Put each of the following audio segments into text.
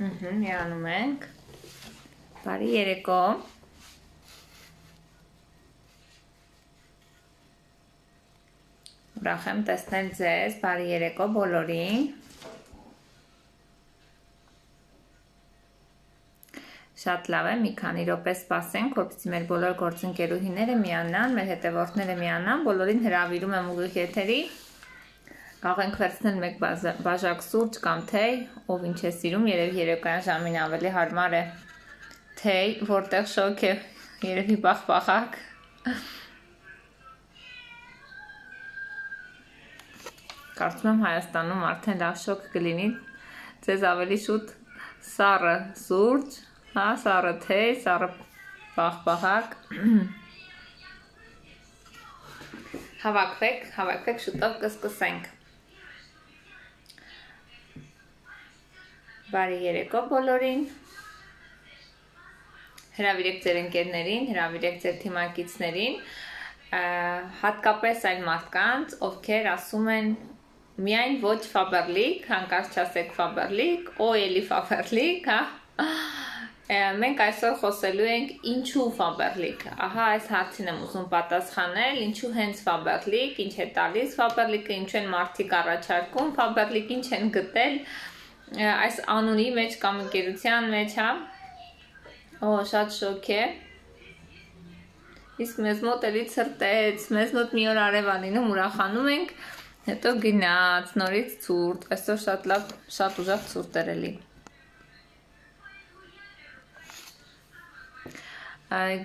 Միանում ենք։ Բարի երեկո։ Ուրախ եմ տեսնել ձեզ, բարի երեկո բոլորին։ Շատ լավ է, մի քանի րոպե սպասենք, որպեսզի մեր բոլոր գործընկերուհիները միանան, մեր հետևորդները միանան, բոլորին հրավիրում եմ ուղիղ եթերի։ Կարող ենք վերցնել մեկ բաժակ սուրճ կամ թեյ, ով ինչ է սիրում, երևի երեկոյան ժամին ավելի հարմար է թեյ, որտեղ շոգ է, երևի բախբախակ։ Կարծում եմ Հայաստանում արդեն լավ շոգ կլինի, ձեզ ավելի շուտ սառը սուրճ, սառը թեյ, սառը բախբախակ։ Հավաքվեք, շուտով կսկսենք։ Բարի երեկո բոլորին, հրավիրեք ձեր ընկերներին, հրավիրեք ձեր թիմակիցներին, հատկապես այն մարդկանց, ովքեր ասում են միայն ոչ Faberlic, հանկարծ չասեք Faberlic, էլի Faberlic, մենք այսօր խոսելու ենք ինչու Faberlic, ահա այս հարցին եմ ուզում պատասխանել, ինչու հենց Faberlic, ինչ է տալիս Faberlic-ը, ինչու են մարդիկ առաջարկում Faberlic, ինչ են գտել այս անունի մեջ կամ ընկերության մեջ, շատ շոկ է, իսկ մեզ մոտ էլի ցրտեց, մեզ մոտ մի օր արև ալինում ուրախանում ենք, հետո գնաց, նորից ցուրտ, այսօր շատ լավ, շատ ուժեղ ցուրտ էր էլի։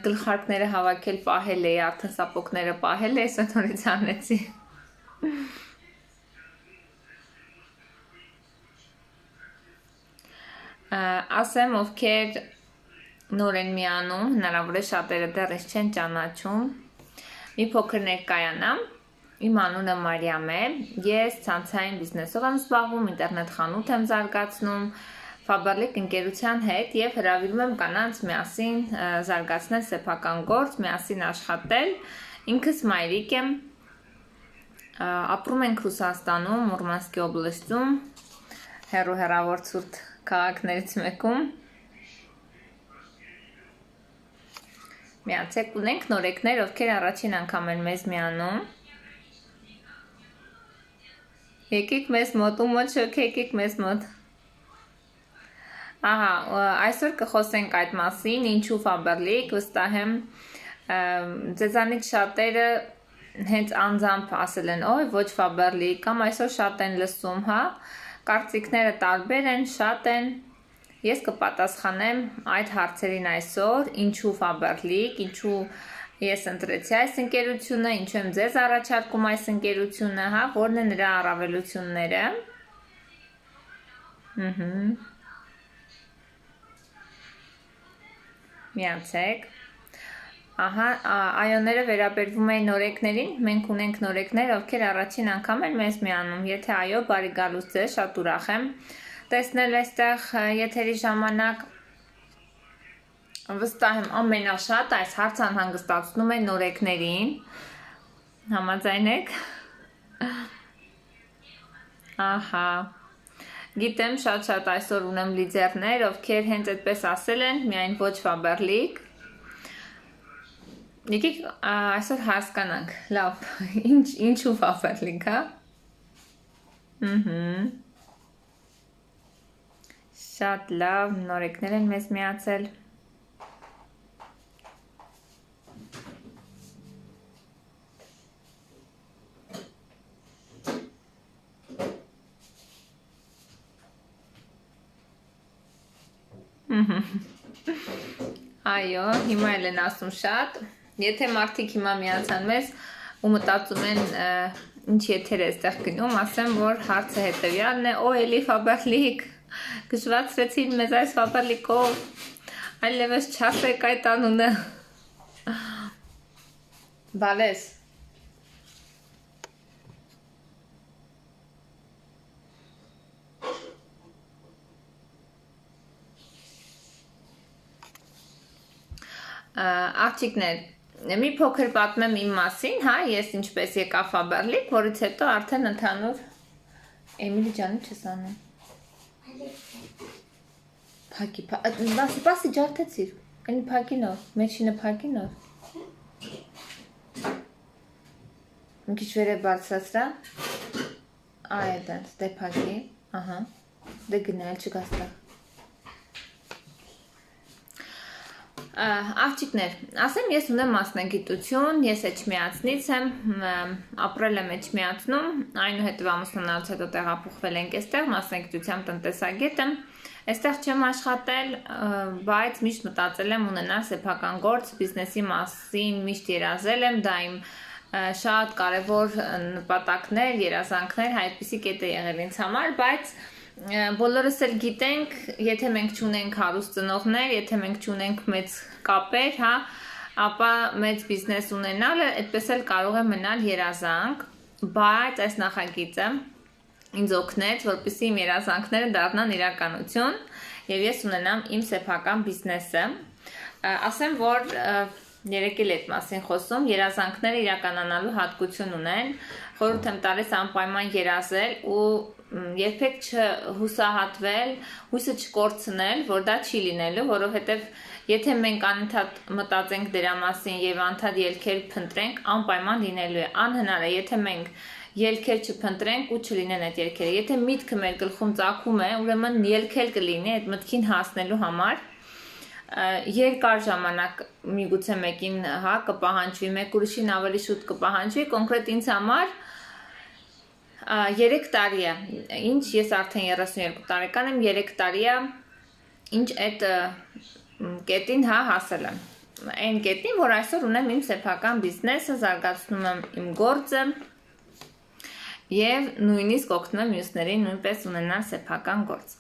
Գլխարկները հավաքել պահել էի, արդեն սապոգները պահել էի, այսօր նորից անեցի։ Ասեմ, ովքեր նոր են միանում, հնարավոր է շատերը դեռ ինձ չեն ճանաչում, մի փոքր ներկայանամ, իմ անունը Մարիամ է, ես ցանցային բիզնեսով եմ զբաղվում, ինտերնետ խանութ եմ զարգացնում, Faberlic ընկերության հետ եւ հրավիրում եմ կանանց միասին զարգացնել սեփական գործ, միասին աշխատել, ինքս մայրիկ եմ, ապրում ենք Ռուսաստանում, Մուրմանսկի օբլաստում, հեռավոր ցուրտ քաղաքներից մեկում։ Միացեք, ունենք նորեկներ, ովքեր առաջին անգամ են մեզ միանում։ Եկեք մեզ մոտ, ու մոտ շոք եկեք մեզ մոտ։ Ահա, այսօր կխոսենք այդ մասին, ինչու Faberlic, վստահ եմ, ձեզանից շատերը հենց անձամբ ասել են, ոչ Faberlic, կամ այսօր շատ են լսում, կարծիքները տարբեր են, շատ են, ես կպատասխանեմ այդ հարցերին այսօր, ինչու Faberlic, ինչու ես ընտրեցի այս ընկերությունը, ինչու եմ ձեզ առաջարկում այս ընկերությունը, որն է նրա առավելությունները։ Միացեք։ Ահա, այոները վերաբերվում էին նորեկներին, մենք ունենք նորեկներ, ովքեր առաջին անգամ են մեզ միանում, եթե այո, բարի գալուստ ձեզ, շատ ուրախ եմ տեսնել այստեղ եթերի ժամանակ, վստահ եմ ամենաշատ այս հարցը անհանգստացնում է նորեկներին, համաձայն եք, ահա, գիտեմ շատ այսօր ունեմ լիդերներ, ովքեր հենց այդպես ասել են, միայն ոչ Faberlic, եկեք այսօր հասկանանք, լավ, ինչու Faberlic, շատ լավ, նորեկներ են մեզ միացել։ Այո, հիմա էլ են ասում շատ, եթե մարդիկ հիմա միացան մեզ ու մտածում են ինչ եթեր է այստեղ գնում, ասեմ, որ հարցը հետևյալն է, էլի Faberlic, գժվացրեցին մեզ այս Faberlic-ով, այլևս չասեք այդ անունը, բալես, աղջիկներ, մի փոքր պատմեմ իմ մասին, ես ինչպես եկա Faberlic, որից հետո արդեն ընդհանուր Էմիլի ջանի չես անում։ Փակի, սպասի ջարդեցիր, կնի փակի նոր, մեջինը փակի նոր։ Մի քիչ վերև բարձրացրա։ Այ այդպես, դե փակի, ահա, դե գնալ չգաստա։ Աղջիկներ, ասեմ ես ունեմ մասնագիտություն, ես Էջմիածնից եմ, ապրել եմ Էջմիածնում, այնուհետև ամուսնանալուց հետո տեղափոխվել ենք այստեղ, մասնագիտությամբ տնտեսագետ եմ, այստեղ չեմ աշխատել, բայց միշտ մտածել եմ ունենալ սեփական գործ, բիզնեսի մասին միշտ երազել եմ, դա իմ շատ կարևոր նպատակներ, երազանքներ, այդպիսի կետ է եղել ինձ համար, բայց բոլորս էլ գիտենք, եթե մենք չունենք հարուստ ծնողներ, եթե մենք չունենք մեծ կապեր, հա, ապա մեծ բիզնես ունենալը այդպես էլ կարող է մնալ երազանք, բայց այս նախագիծը ինձ օգնեց, որպեսզի իմ երազանքները դառնան իրականություն եւ ես ունենամ իմ սեփական բիզնեսը։ Ասեմ, որ երեք էլ այդ մասին խոսում, երազանքները իրականանալու հատկություն ունեն, խորհուրդ եմ տալիս անպայման երազել ու երբեք չհուսահատվել, հույսը չկորցնել, որ դա չի լինելու, որովհետև եթե մենք անընդհատ մտածենք դրա մասին եւ անդադ ելքեր փնտրենք, անպայման լինելու է, անհնար է, եթե մենք ելքեր չփնտրենք ու չլինեն այդ ելքերը։ Եթե միտքը մեր գլխում ծագում է, ուրեմն ելքել կլինի այդ մտքին հասնելու համար։ Երկար ժամանակ միգուցե մեկին, հա, կպահանջվի, մեկ ուրիշին ավելի շուտ կպահանջվի, կոնկրետ ինձ համար 3 տարի է, ինչ ես արդեն 32 տարեկան եմ, 3 տարի է, ինչ այդ կետին հա հասել եմ, այն կետին, որ այսօր ունեմ իմ սեփական բիզնեսը, զարգացնում եմ իմ գործը և նույնիսկ օգնում եմ մյուսներին նույնպես ունենալ սեփական գործ։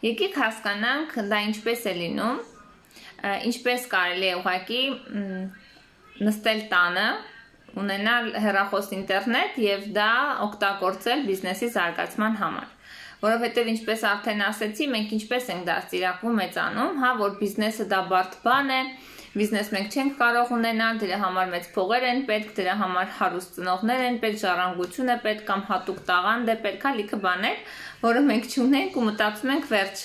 Եկեք հասկանանք դա ինչպես է լինում, ինչպես կարելի է ուղղակի նստել տանը, ունենալ հեռախոս ինտերնետ եւ դա օգտագործել բիզնեսի զարգացման համար, որովհետեւ ինչպես արդեն ասեցի, մենք ինչպես ենք դաստիարակվում մեծանում, հա, որ բիզնեսը դա բարդ բան է, բիզնես մենք չենք կարող ունենալ, դրա համար մեծ փողեր են պետք, դրա համար հարուստ ծնողներ են պետք, ժառանգություն է պետք կամ հատուկ տաղանդ է պետք, հա, լիքը բաներ, որը մենք չունենք ու մտածում ենք վերջ։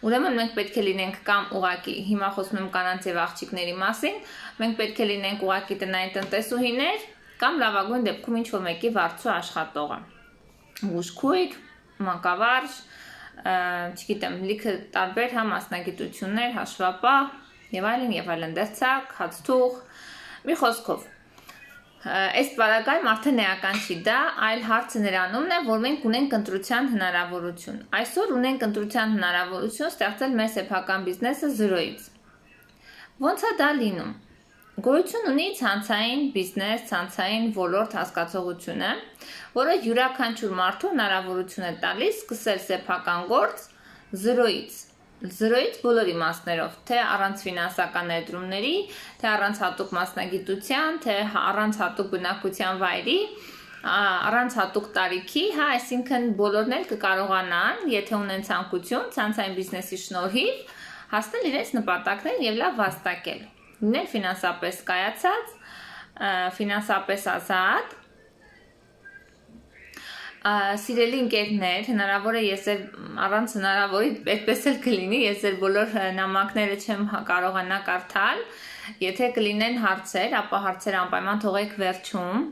Ուրեմն մենք պետք է լինենք կամ ուղակի, հիմա խոսում եմ կանանց եւ աղջիկների մասին, մենք պետք է լինենք ուղակի տնային տնտեսուհիներ կամ լավագույն դեպքում ինչ-որ մեկի վարձու աշխատողը։ Բուժքույր, մանկավարժ, չգիտեմ, լիքը տարբեր հա մասնագիտություններ, հաշվապահ եւ այլն դերձակ, հացթուղ, մի խոսքով։ Այս բaragայում արդեն էական չի դա, այլ հարցը նրանումն է, որ մենք ունենք ընտրության հնարավորություն։ Այսօր ունենք ընտրության հնարավորություն ստեղծել մեր սեփական բիզնեսը 0-ից։ Ոնց է դա լինում։ Գոյություն ունի ցանցային բիզնես, ցանցային ոլորտ հասկացողությունը, որը յուրաքանչյուր մարդու հնարավորություն է տալիս սկսել սեփական գործ 0-ից բոլոր իմաստներով, թե առանց ֆինանսական ներդրումների, թե առանց հատուկ մասնագիտության, թե առանց հատուկ բնակության վայրի, առանց հատուկ տարիքի, հա, այսինքն բոլորն էլ կկարողանան, եթե ունեն ցանկություն, ցանցային բիզնեսի շնորհիվ հասնել իրենց նպատակներին եւ լավ վաստակել։ Լինել ֆինանսապես կայացած, ֆինանսապես ազատ։ Սիրելի ընկերներ, հնարավոր է ես առանց հնարավորի այդպես էլ կլինի, ես բոլոր նամակները չեմ կարողանա կարդալ, եթե կլինեն հարցեր, ապա հարցերը անպայման թողեք վերջում,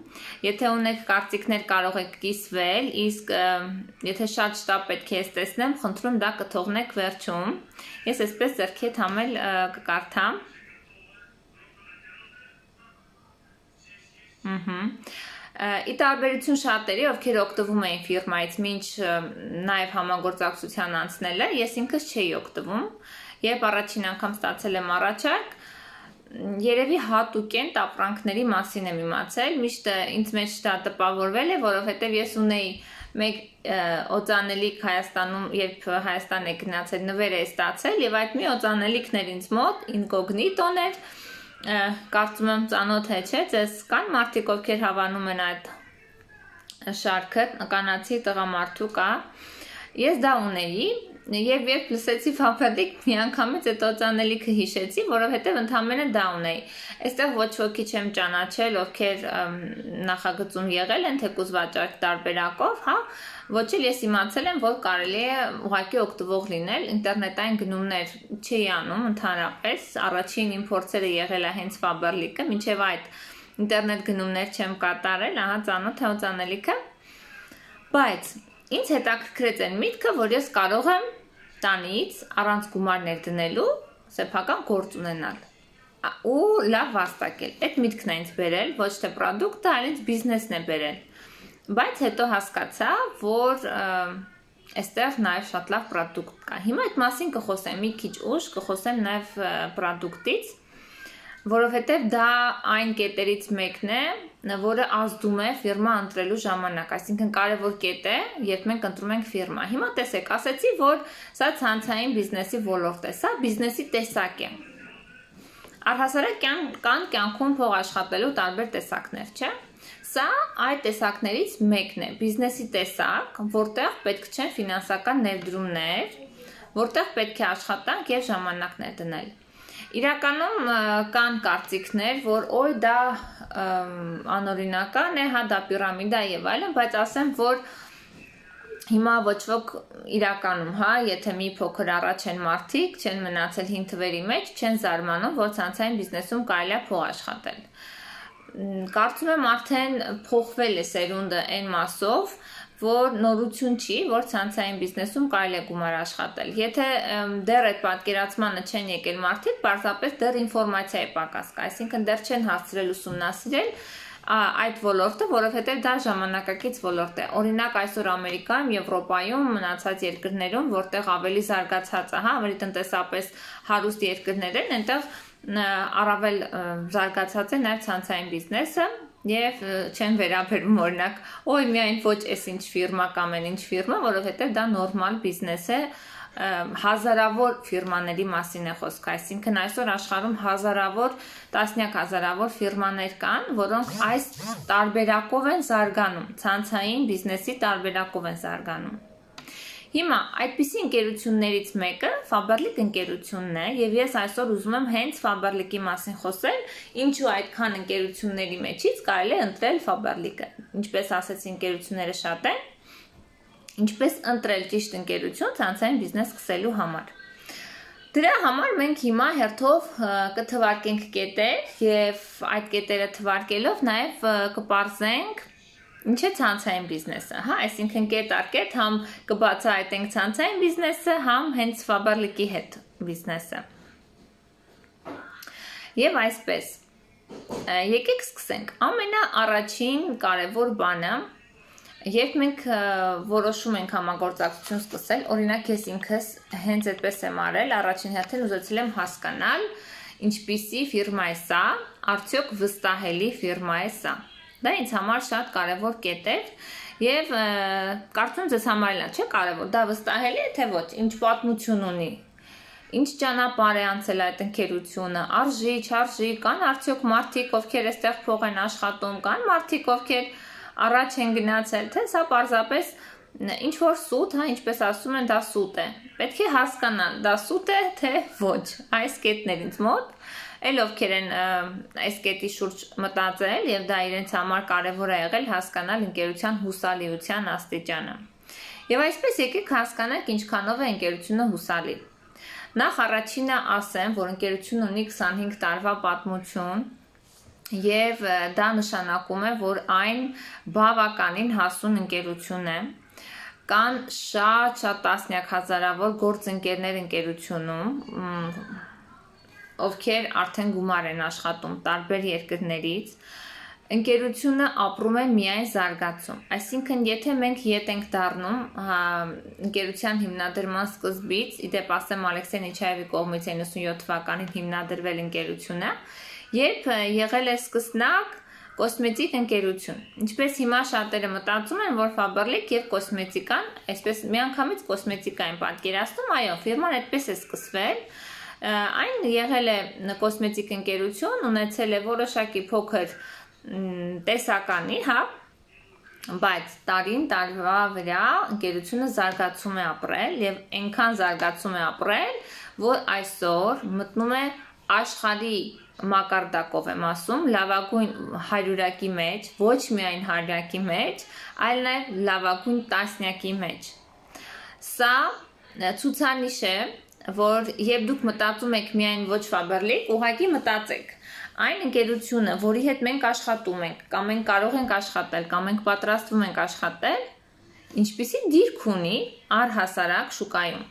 եթե ունեք կարծիքներ կարող եք կիսվել, իսկ եթե շատ շտապ պետք է ես տեսնեմ, խնդրում դա կթողնեք վերջում, ես այսպես ձեռքի հետ համել կկարդամ։ Ի տարբերություն շատերի, ովքեր օգտվում էին ֆիրմայից մինչ նաև համագործակցության անցնելը, ես ինքս չէի օգտվում, երբ առաջին անգամ ստացել եմ առաջարկ, երևի հատուկենտ ապրանքների մասին եմ իմացել, միշտ ինձ մեջ դա տպավորվել է, որովհետև ես ունեի մեկ օծանելիք Հայաստանում, երբ Հայաստան է գնացել, նվեր է ստացել եւ այդ մի օծանելիքն էր ինձ մոտ, ինկոգնիտոն էր, կարծում եմ ծանոթ է, չէ՞, ձեզ կան մարդիկ, ովքեր հավանում են այդ շարքը, կանացի տղամարդու կա, ես դա ունեի Եվ երբ լսեցի Faberlic, միանգամից այդ օծանելիքը հիշեցի, որովհետև ընդհանրապես դա ունեի։ Այստեղ ոչ ոքի չեմ ճանաչել, ովքեր նախագծում եղել են, թեկուզ վաճառք տարբերակով, հա, ոչ էլ ես իմացել եմ, որ կարելի է ուղղակի օգտվող լինել, ինտերնետային գնումներ չի անում ընդհանրապես, առաջին իմ փորձերը եղել է հենց Faberlic-ը, մինչև այդ ինտերնետ գնումներ չեմ կատարել, ահա ծանոթ է օծանելիքը, բայց ինձ հետաքրքրեց այն միտքը, որ ես կարող եմ տանից առանց գումարներ դնելու սեփական գործ ունենալ ու լավ վաստակել։ Այդ միտքն է ինձ բերել, ոչ թե պրոդուկտը, այլ ինձ բիզնեսն է բերել։ Բայց հետո հասկացա, որ այստեղ նաև շատ լավ պրոդուկտ կա։ Հիմա այդ մասին կխոսեմ մի քիչ ուշ, կխոսեմ նաև պրոդուկտից, որովհետև դա այն կետերից մեկն է, որը ազդում է ֆիրմա ընտրելու ժամանակ, այսինքն կարևոր կետ է, երբ մենք ընտրում ենք ֆիրմա։ Հիմա տեսեք, ասեցի, որ սա ցանցային բիզնեսի ոլորտ է, սա բիզնեսի տեսակ է։ Առհասարակ կան կյանքում փող աշխատելու տարբեր տեսակներ, չէ՞։ Սա այդ տեսակներից մեկն է, բիզնեսի տեսակ, որտեղ պետք չեն ֆինանսական ներդրումներ, որտեղ պետք է աշխատանք եւ ժամանակներ դնել։ Իրականում կան կարծիքներ, որ օй դա անօրինական է, հա դա պիրամիդա եւ այլն, բայց ասեմ, որ հիմա ոչ ոք իրականում, հա, եթե մի փոքր առաջ են մարդիկ, չեն մնացել հին թվերի մեջ, չեն զարմանում, որ ցանցային բիզնեսում կարելի է փող աշխատել։ Կարծում եմ արդեն փոխվել է սերունդը այն մասով, որ նորություն չի, որ ցանցային բիզնեսում կարելի է գումար աշխատել։ Եթե դեռ այդ պատկերացմանը չեն եկել մարդիկ, պարզապես դեռ ինֆորմացիա է պակաս կա, այսինքն դեռ չեն հասցրել ուսումնասիրել այդ ոլորտը, որովհետև դա ժամանակակից ոլորտ է։ Օրինակ այսօր Ամերիկայում, Եվրոպայում, մնացած երկրներում, որտեղ ավելի զարգացած է, հա, ավելի տնտեսապես հարուստ երկրներ են, այնտեղ առավել զարգացած է նաև ցանցային բիզնեսը եւ չեն վերաբերում օրինակ, օй միայն ոչ էս ինչ ֆիրմա կամ այն ինչ ֆիրմա, որովհետեւ դա նորմալ բիզնես է, հազարավոր ֆիրմաների մասին է խոսքը, այսինքն այսօր աշխարհում հազարավոր, տասնյակ հազարավոր ֆիրմաներ կան, որոնք այս տարբերակով են զարգանում, ցանցային բիզնեսի տարբերակով են զարգանում։ Հիմա այդպիսի ընկերություններից մեկը Faberlic ընկերությունն է եւ ես այսօր ուզում եմ հենց Faberlic-ի մասին խոսել, ինչու այդքան ընկերությունների մեջից կարելի է ընտրել Faberlic-ը։ Ինչպես ասեցի, ընկերությունները շատ են, ինչպես ընտրել ճիշտ ընկերություն ցանցային բիզնես սկսելու համար։ Դրա համար մենք հիմա հերթով կթվարկենք կետեր եւ այդ կետերը թվարկելով նաեւ կպարզենք ինչ է ցանցային բիզնեսը, հա, այսինքն կետ առ կետ համ կբացահայտենք ցանցային բիզնեսը, համ հենց Faberlic-ի հետ բիզնեսը։ Եվ այսպես, եկեք սկսենք։ Ամենաառաջին կարևոր բանը, երբ մենք որոշում ենք համագործակցություն սկսել, օրինակ ես ինքս հենց այդպես եմ արել, առաջին հերթին ուզեցել եմ հասկանալ, ինչպիսի ֆիրմա է սա, արդյոք վստահելի ֆիրմա է սա։ Դա ինձ համար շատ կարևոր կետ էր եւ կարծում ձեզ համար էլ չէ կարևոր, դա վստահելի է թե ոչ, ինչ պատմություն ունի, ինչ ճանապարհ է անցել այդ ընկերությունը, արժի, չարժի, կան արդյոք մարդիկ, ովքեր այստեղ փող են աշխատում, կան մարդիկ, ովքեր առաջ են գնացել, թե սա պարզապես ինչ որ սուտ, հա, ինչպես ասում են, դա սուտ է։ Պետք է հասկանալ, դա սուտ է թե ոչ։ Այս կետն ինձ մոտ Էլ ովքեր են այս կետի շուրջ մտածել եւ դա իրենց համար կարեւոր է եղել հասկանալ ընկերության հուսալիության աստիճանը։ Եվ այսպես եկեք հասկանանք ինչքանով է ընկերությունը հուսալի։ Նախ առաջինը ասեմ, որ ընկերությունը ունի 25 տարվա պատմություն եւ դա նշանակում է, որ այն բավականին հասուն ընկերություն է։ Կան շատ տասնյակ հազարավոր գործընկերներ ընկերությունում, ովքեր արդեն գումար են աշխատում տարբեր երկրներից, ընկերությունը ապրում է միայն զարգացում։ Այսինքն, եթե մենք ետ ենք դառնում ընկերության հիմնադրման սկզբից, իդեպ ասեմ Ալեքսեյ Նեչաևի կողմից 97 թվականին հիմնադրվել ընկերությունը, երբ եղել է սկսնակ կոսմետիկ ընկերություն։ Ինչպես հիմա շատերը մտածում են, որ Faberlic եւ կոսմետիկան, այսպես միանգամից կոսմետիկա են պատկերացնում, այո, ֆիրման այդպես է սկսվել։ Այն եղել է կոսմետիկ ընկերություն, ունեցել է որոշակի փոքր տեսականի, հա, բայց տարին տարվա վրա ընկերությունը զարգացում է ապրել եւ այնքան զարգացում է ապրել, որ այսօր մտնում է աշխարհի մակարդակով եմ ասում, լավագույն 100-ակի մեջ, ոչ միայն 100-ակի մեջ, այլ նաեւ լավագույն տասնյակի մեջ։ Սա ցուցանիշ է, որ երբ դուք մտածում եք միայն ոչ Faberlic, ուղղակի մտածեք այն ընկերությունը, որի հետ մենք աշխատում ենք, կամ մենք կարող ենք աշխատել, կամ մենք պատրաստվում ենք աշխատել, ինչպիսի դիրք ունի առհասարակ շուկայում։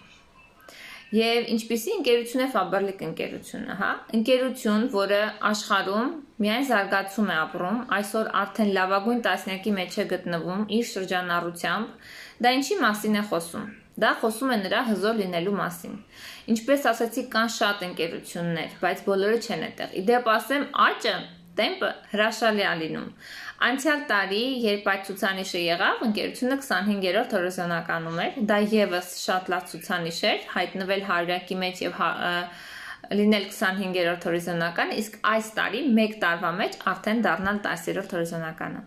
Եվ ինչպիսի ընկերություն է Faberlic ընկերությունը, հա? Ընկերություն, որը աշխարհում միայն զարգացում է ապրում, այսօր արդեն լավագույն տասնյակի մեջ է գտնվում իր շրջանառությամբ, դա ինչի մասին է խոսում։ Դա խոսում է նրա հզոր լինելու մասին։ Ինչպես ասացի, կան շատ ընկերություններ, բայց բոլորը չեն այդտեղ։ Իդեպ ասեմ, աճը, տեմպը հրաշալի է լինում։ Անցյալ տարի, երբ այդ ցուցանիշը եղավ, ընկերությունը 25-րդ հորիզոնականում էր, դա եւս շատ լավ ցուցանիշ էր, հայտնվել 100-ակի մեջ եւ լինել 25-րդ հորիզոնական, իսկ այս տարի 1 տարվա մեջ արդեն դառնալ 10-րդ հորիզոնականը։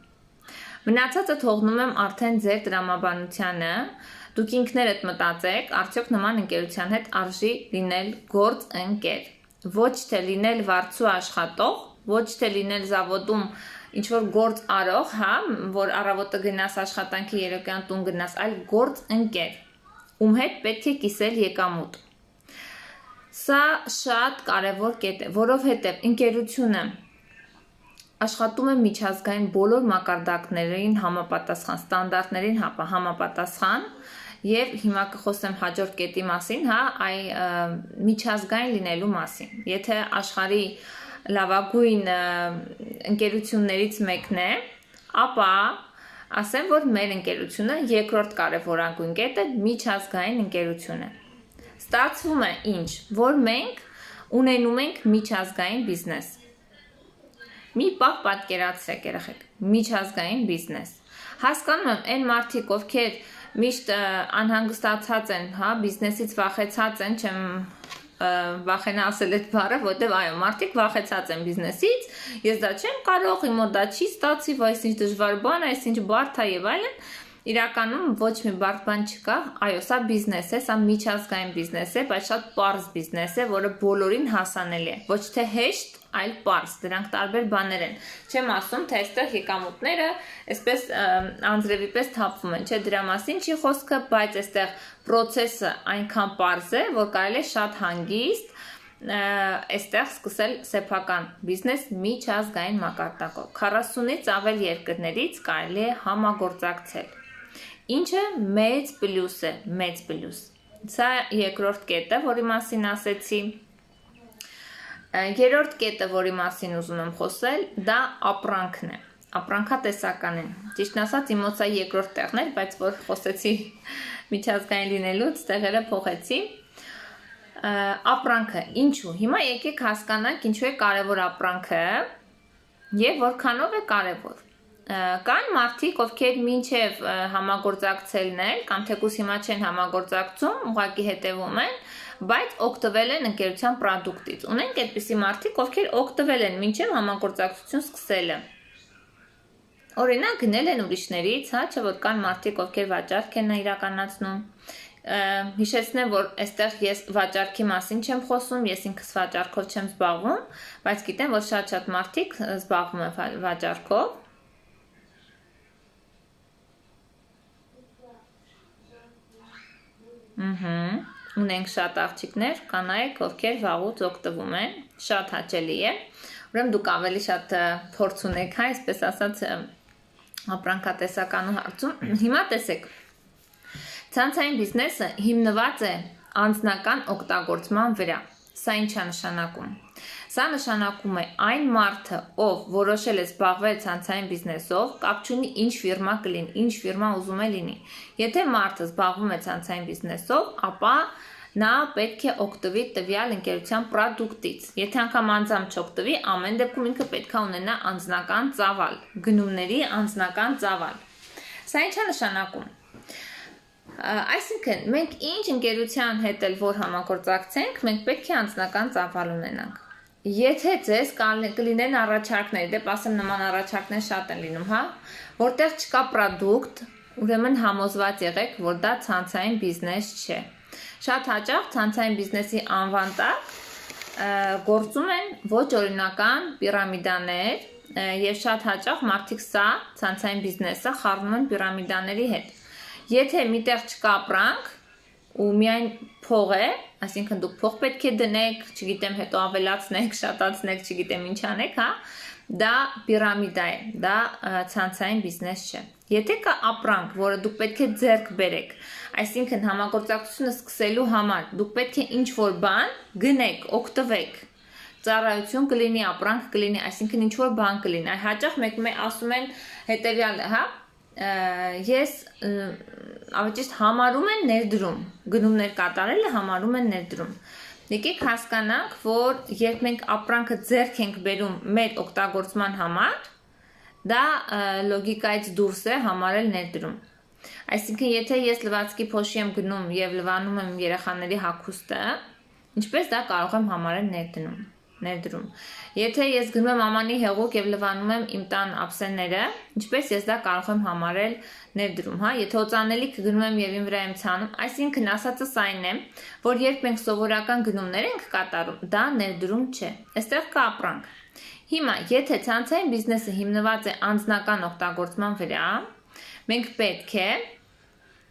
Մնացածը թողնում եմ արդեն ձեր տրամաբանությանը։ Դուք ինքներդ մտածեք, արդյոք նման ընկերության հետ արժի լինել գործընկեր, ոչ թե լինել վարձու աշխատող, ոչ թե լինել զավոդում ինչ-որ գործ արող, հա, որ առավոտը գնաս աշխատանքի, երեկոյան տուն գնաս, այլ գործընկեր, ում հետ պետք է կիսել եկամուտ։ Սա շատ կարևոր կետ է, որովհետև ընկերությունը աշխատում է միջազգային բոլոր մակարդակներին համապատասխան, ստանդարտներին համապատասխան, եւ հիմա կխոսեմ հաջորդ կետի մասին, հա, միջազգային լինելու մասին։ Եթե աշխարհի լավագույն ընկերություններից մեկն է, ապա ասեմ, որ մեր ընկերությունը երկրորդ կարևորագույն կետը միջազգային ընկերություն է։ Ստացվում է ինչ, որ մենք ունենում ենք միջազգային բիզնես։ Մի պահ պատկերացրեք երեխեք, միջազգային բիզնես։ Հասկանում եմ, այն մարդիկ, ովքեր միշտ անհանգստացած են, հա, բիզնեսից վախեցած են, չեմ վախենա ասել այդ բառը, որտեվ այո, մարդիկ վախեցած են բիզնեսից, ես դա չեմ կարող, իմ մոտ դա չի ստացի, այս ինչ դժվար բան է, այս ինչ բարդ է եւ այլն։ Իրականում ոչ մի բարդ բան չկա, այո, սա բիզնես է, սա միջազգային բիզնես է, բայց շատ պարզ բիզնես է, որը բոլորին հասանելի է, ոչ թե հեշտ, այլ պարզ, դրանք տարբեր բաներ են։ Չեմ ասում, թե այստեղ եկամուտները այսպես անձրևի պես թափվում են, չէ, դրա մասին չի խոսքը, բայց այստեղ process-ը այնքան պարզ է, որ կարելի է շատ հանգիստ այստեղ սկսել սեփական բիզնես միջազգային մակարդակով։ 40-ից ավել երկրներից կարելի է համագործակցել։ Ինչը մեծ պլյուս է, մեծ պլյուս։ Սա երկրորդ կետը, որի մասին ասեցի։ Երրորդ կետը, որի մասին ուզում եմ խոսել, դա ապրանքն է, ապրանքատեսականն։ Ճիշտն ասած, իմ մոտ սա երկրորդ տեղն էր, բայց որ խոսեցի միջազգային լինելուց, տեղերը փոխեցի։ Ապրանքը, ինչու։ Հիմա եկեք հասկանանք ինչու է կարևոր ապրանքը եւ որքանով է կարևոր։ Կան մարդիկ, ովքեր մինչև համագործակցելն են, կամ թեկուզ հիմա չեն համագործակցում, ուղղակի հետևում են, բայց օգտվել են ընկերության պրոդուկտից։ Ունենք այդպիսի մարդիկ, ովքեր օգտվել են մինչև համագործակցություն սկսելը։ Օրինակ գնել են ուրիշներից, հա, չէ՞ որ կան մարդիկ, ովքեր վաճառք են իրականացնում։ Հիշեցնեմ, որ այստեղ ես վաճառքի մասին չեմ խոսում, ես ինքս վաճառքով չեմ զբաղվում, բայց գիտեմ, որ շատ մարդիկ զբաղվում են վաճառքով։ Ունենք շատ աղջիկներ, կանայք, ովքեր վաղուց օգտվում են, շատ հաճելի է։ Ուրեմն դուք ավելի շատ փորձ ունեք, հա, այսպես ասած, ապրանքատեսականու հարցում։ Հիմա տեսեք, ցանցային բիզնեսը հիմնված է անձնական օգտագործման վրա։ Սա ինչ է նշանակում։ Սա նշանակում է այն մարդը, ով որոշել է զբաղվել ցանցային բիզնեսով, կապ չունի ինչ ֆիրմա կլինի, ինչ ֆիրմա ուզում է լինի։ Եթե մարդը զբաղվում է ցանցային բիզնեսով, ապա նա պետք է օգտվի տվյալ ընկերության պրոդուկտից։ Եթե անգամ անձամբ չօգտվի, ամեն դեպքում ինքը պետք է ունենա անձնական ծավալ, գնումների անձնական ծավալ։ Սա ինչ է նշանակում։ Այսինքն, մենք ինչ ընկերության հետ էլ որ համագործակցենք, մենք պետք է անձնական ծավալ ունենանք։ Եթե ձեզ կլինեն առաջարկներ, դեպ ասեմ նման առաջարկներ շատ են լինում, հա, որտեղ չկա պրոդուկտ, ուրեմն համոզված եղեք, որ դա ցանցային բիզնես չէ։ Շատ հաճախ ցանցային բիզնեսի անվան տակ գործում են ոչ օրինական պիրամիդաներ եւ շատ հաճախ մարդիկ սա ցանցային բիզնեսը խառնում են պիրամիդաների հետ։ Եթե միտեղ չկա ապրանք ու միայն փող է, այսինքն դուք փող պետք է դնեք, չգիտեմ, հետո ավելացնեք, շատացնեք, չգիտեմ ինչ անեք, հա, դա պիրամիդա է, դա ցանցային բիզնես չէ։ Եթե կա ապրանք, որը դուք պետք է ձեռք բերեք, այսինքն համագործակցությունը սկսելու համար դուք պետք է ինչ-որ բան գնեք, օգտվեք, ծառայություն կլինի, ապրանք կլինի, այսինքն ինչ-որ բան կլինի։ Հաճախ մեկ ասում են հետևյալը, հա, ես ավճիշտ համարում են ներդրում, գնումներ կատարելը համարում են ներդրում։ Եկեք հասկանանք, որ երբ մենք ապրանքը ձեռք ենք բերում մեր օգտագործման համար, դա լոգիկայից դուրս է համարել ներդրում։ Այսինքն, եթե ես լվացքի փոշի եմ գնում եւ լվանում եմ երեխաների հագուստը, ինչպես դա կարող եմ համարել ներդրում։ Եթե ես գնում եմ ամանի հեղուկ եւ լվանում եմ իմ տան ափսեները, ինչպես ես դա կարող եմ համարել ներդրում, հա, եթե օծանելիք գնում եմ եւ ին վրա եմ ցանում, այսինքն ասածս այն է, որ երբ մենք սովորական գնումներ ենք կատարում, դա ներդրում չէ։ Այստեղ կա ապրանք։ Հիմա, եթե ցանցային բիզնեսը հիմնված է անձնական օգտագործման վրա, մենք պետք է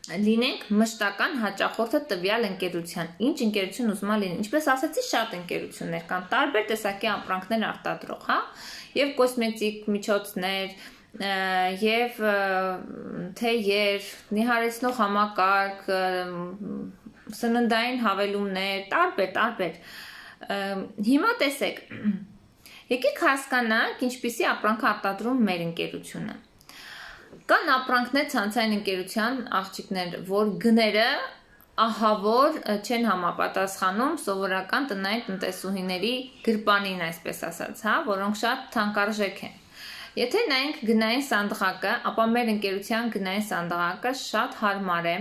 լինենք մշտական հաճախորդը տվյալ ընկերության, ինչ ընկերություն ուզում լինի, ինչպես ասացի, շատ ընկերություններ կան, տարբեր տեսակի ապրանքներ արտադրող, հա, եւ կոսմետիկ միջոցներ, եւ թեյեր, նիհարեցնող համակարգ, սննդային հավելումներ, տարբեր։ Հիմա տեսեք, եկեք հասկանանք, ինչպիսի ապրանք արտադրում մեր ընկերությունը։ Կան ապրանքներ ցանցային ընկերության աղջիկներ, որ գները ահավոր չեն համապատասխանում սովորական տնային տնտեսուհիների գրպանին, այսպես ասած, հա, որոնք շատ թանկարժեք են։ Եթե նայենք գնային սանդղակը, ապա մեր ընկերության գնային սանդղակը շատ հարմար է,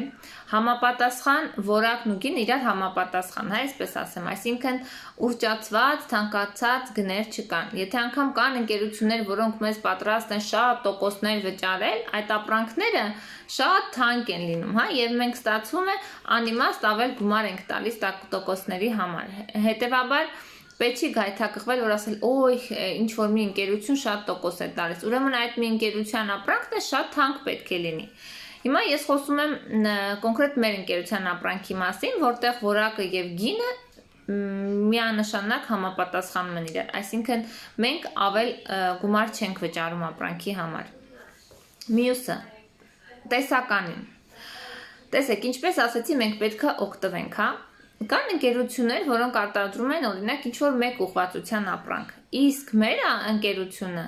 համապատասխան որակն ու գինը իրար համապատասխան, հա, այսպես ասեմ, այսինքն ուռճացված, թանկացած գներ չկան։ Եթե անգամ կան ընկերություններ, որոնք մեզ պատրաստ են շատ տոկոսներ վճարել, այդ ապրանքները շատ թանկ են լինում, հա, եւ մենք ստացվում է անիմաստ ավել գումար ենք տալիս տոկոսների համար։ Հետևաբար պետք չի գայթակղվել, որ ասել, օй, ինչ որ մի ընկերություն շատ տոկոս է տալիս։ Ուրեմն այդ մի ընկերության ապրանքն է շատ թանկ պետք է լինի։ Հիմա ես խոսում եմ կոնկրետ մեր ընկերության ապրանքի մասին, որտեղ որակը եւ գինը միանշանակ համապատասխանում են իրար։ Այսինքն մենք ավել գումար չենք վճարում ապրանքի համար։ Մյուսը տեսականին։ Տեսեք, ինչպես ասացի, մենք պետք է օգտվենք, հա։ Կան ընկերություններ, որոնք արտադրում են օրինակ ինչ-որ մեկ ուղղվածության ապրանք, իսկ մեր ընկերությունը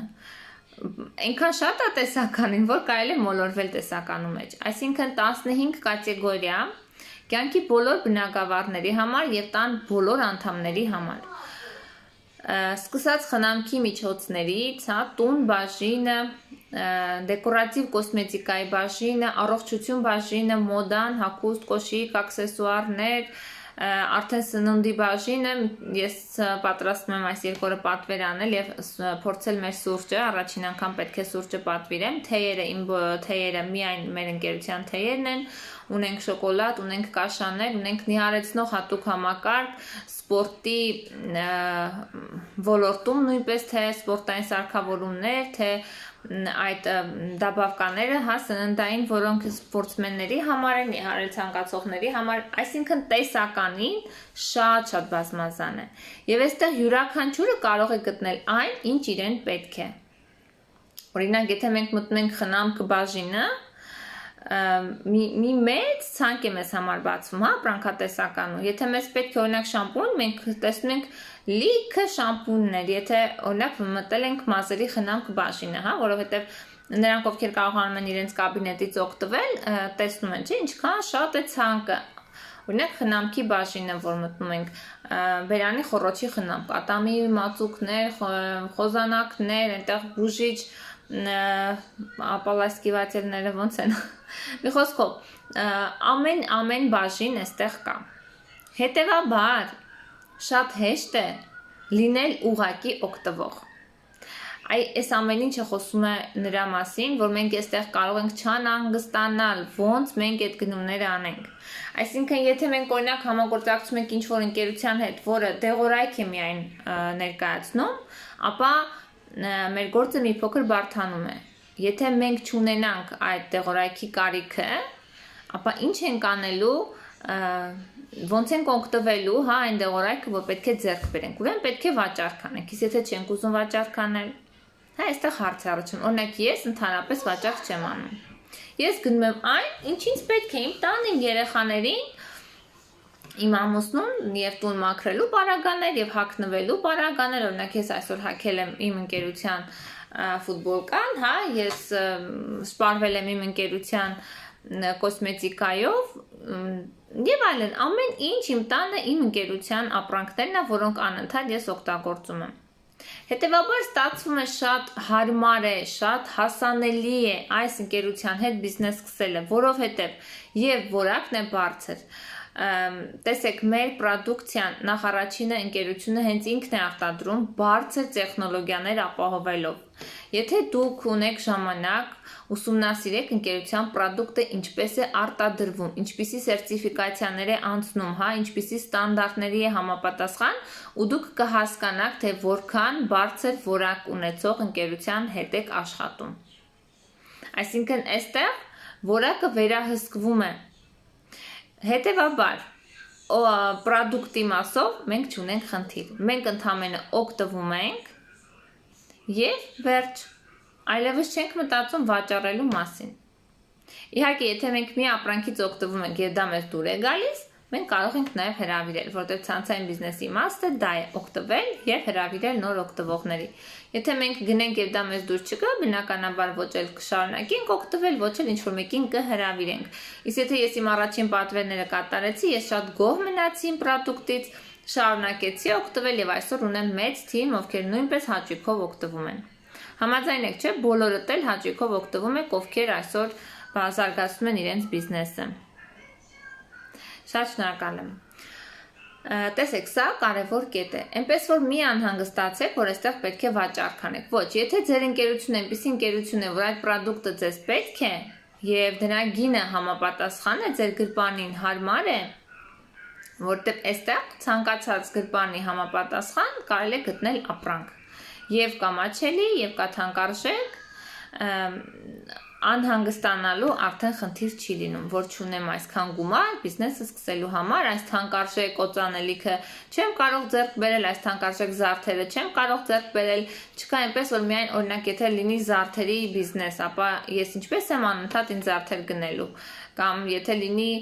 այնքան շատ է տեսականին, որ կարելի է մոլորվել տեսականու մեջ, այսինքն 15 կատեգորիա կյանքի բոլոր բնագավառների համար եւ տան բոլոր անդամների համար, սկսած խնամքի միջոցներից, հա, տուն բաժինը, դեկորատիվ կոսմետիկայի բաժինը, առողջություն բաժինը, մոդան, հագուստ, կոշիկ, աքսեսուարներ, արդեն սննդի բաժինը, ես պատրաստում եմ այս երկու օրը պատվեր անել եւ փորձել մեր սուրճը, առաջին անգամ պետք է սուրճը պատվիրեմ, թեյերը, իմ թեյերը միայն մեր ընկերության թեյերն են, ունենք շոկոլադ, ունենք կաշաներ, ունենք նիհարեցնող հատուկ համակարգ, սպորտի ոլորտում նույնպես թե սպորտային սարքավորումներ, թե այդ դաբավկաները, հա, սննդային, որոնք սպորտսմենների համար են, նիհարել ցանկացողների համար, այսինքն տեսականին շատ բազմազան է։ Եվ այստեղ յուրաքանչյուրը կարող է գտնել այն, ինչ իրեն պետք է։ Օրինակ, եթե մենք մտնենք խնամք բաժինը, մի մեծ ցանկ է մեզ համար բացվում, հա, ապրանքատեսականում։ Եթե մեզ պետք է օրինակ շամպուն, մենք տեսնում ենք լիքը շամպուններ, եթե օրինակ մտել ենք մազերի խնամք բաժինը, հա, որովհետև նրանք ովքեր կարողանում են իրենց կաբինետից օգտվել, տեսնում են, չէ, ինչքան շատ է ցանկը։ Օրինակ խնամքի բաժինը, որ մտնում ենք, բերանի խոռոչի խնամք, ատամի մածուկներ, խոզանակներ, այնտեղ բուժիչ ապալասկիվատերները ոնց են, մի խոսքով, ամեն բաժին այստեղ կա։ Հետևաբար, շատ հեշտ է լինել ուղակի օգտվող։ Այս ամեն ինչը խոսում է նրա մասին, որ մենք այստեղ կարող ենք չանհանգստանալ, ոնց մենք այդ գնումները անենք։ Այսինքն, եթե մենք օրինակ համագործակցում ենք ինչ-որ ընկերության հետ, որը դեղորայք է միայն ներկայացնում, ապա մեր գործը մի փոքր բարդանում է։ Եթե մենք չունենանք այդ դեղորայքի կարիքը, ապա ինչ ենք անելու, ոնց ենք օգտվելու, հա, այն դեղորայքը, որ պետք է ձեռք բերենք։ Ուրեմն պետք է վաճառք անենք։ Իսկ եթե չենք ուզում վաճառք անել, հա, այստեղ հարց է առաջանում։ Օրինակ ես ընդհանրապես վաճառք չեմ անում։ Ես գնում եմ այն, ինչ ինձ պետք է, իմ տան, իմ երեխաներին, իմ ամուսնուն եւ տուն մաքրելու պարագաներ եւ հագնվելու պարագաներ, օրինակ ես այսօր հագել եմ իմ ընկերության ֆուտբոլկան, հա, ես սպառվել եմ իմ ընկերության կոսմետիկայով եւ այլն, ամեն ինչ իմ տանը իմ ընկերության ապրանքներն է, որոնք անընդհատ ես օգտագործում եմ։ Հետևաբար ստացվում է շատ հարմար է, շատ հասանելի է այս ընկերության հետ բիզնես սկսելը, որովհետև եւ որակն է բարձր։ Տեսեք, մեր պրոդուկցիան նախ առաջինը ընկերությունը հենց ինքն է արտադրում բարձր տեխնոլոգիաներ ապահովելով։ Եթե դուք ունեք ժամանակ, ուսումնասիրեք ընկերության պրոդուկտը ինչպես է արտադրվում, ինչպիսի սերտիֆիկացիաներ է անցնում, հա, ինչպիսի ստանդարտների է համապատասխան, ու դուք կհասկանաք, թե որքան բարձր որակ ունեցող ընկերության հետ եք աշխատում։ Այսինքն, այստեղ որակը վերահսկվում է։ Հետևաբար, պրոդուկտի մասով մենք չունենք խնդիր։ Մենք ընդհանրապես օգտվում ենք եւ վերջ, այլևս չենք մտածում վաճառելու մասին։ Իհարկե, եթե մենք մի ապրանքից օգտվում ենք եւ դա մեզ դուր է գալիս, մենք կարող ենք նաեւ հրավիրել, որտեղ ցանցային բիզնեսի իմաստը դա է օգտվել եւ հրավիրել նոր օգտվողների։ Եթե մենք գնենք եւ դա մեզ դուր չգա, բնականաբար ոչ էլ կշարունակենք օգտվել, ոչ էլ ինչ-որ մեկին կհրավիրենք։ Իսկ եթե ես իմ առաջին պատվերները կատարեցի, ես շատ գոհ մնացի իմ պրոդուկտից, շարունակեցի օգտվել եւ այսօր ունեմ մեծ թիմ, ովքեր նույնպես հաճույքով օգտվում են։ Համաձայն եք, չէ՞, բոլորդ էլ հաճույքով օգտվում եք, ովքեր այսօր զարգացնում են իրենց բիզնեսը։ Շատ շնորհակալ եմ։ Տեսեք, սա կարևոր կետ է։ Այնպես որ մի անհանգստացեք, որ այստեղ պետք է վաճառք անեք։ Ոչ, եթե ձեր ընկերությունը այնպիսի ընկերություն է, որ այդ պրոդուկտը ձեզ պետք է եւ դրա գինը համապատասխան է ձեր գրպանին, հարմար է, որտեղ այստեղ ցանկացած գրպանի համապատասխան կարելի է գտնել ապրանք։ Եվ կամաչելի, եւ կա թանկարժեք, անհանգստանալու արդեն խնդիր չի լինում, որ չունեմ այսքան գումար բիզնեսը սկսելու համար, այս թանկարժեք օծանելիքը չեմ կարող ձեռք բերել, այս թանկարժեք զարդերը չեմ կարող ձեռք բերել, չկա այնպես որ միայն օրինակ եթե լինի զարդերի բիզնես, ապա ես ինչպես եմ անընդհատ ինձ զարդեր գնելու, կամ եթե լինի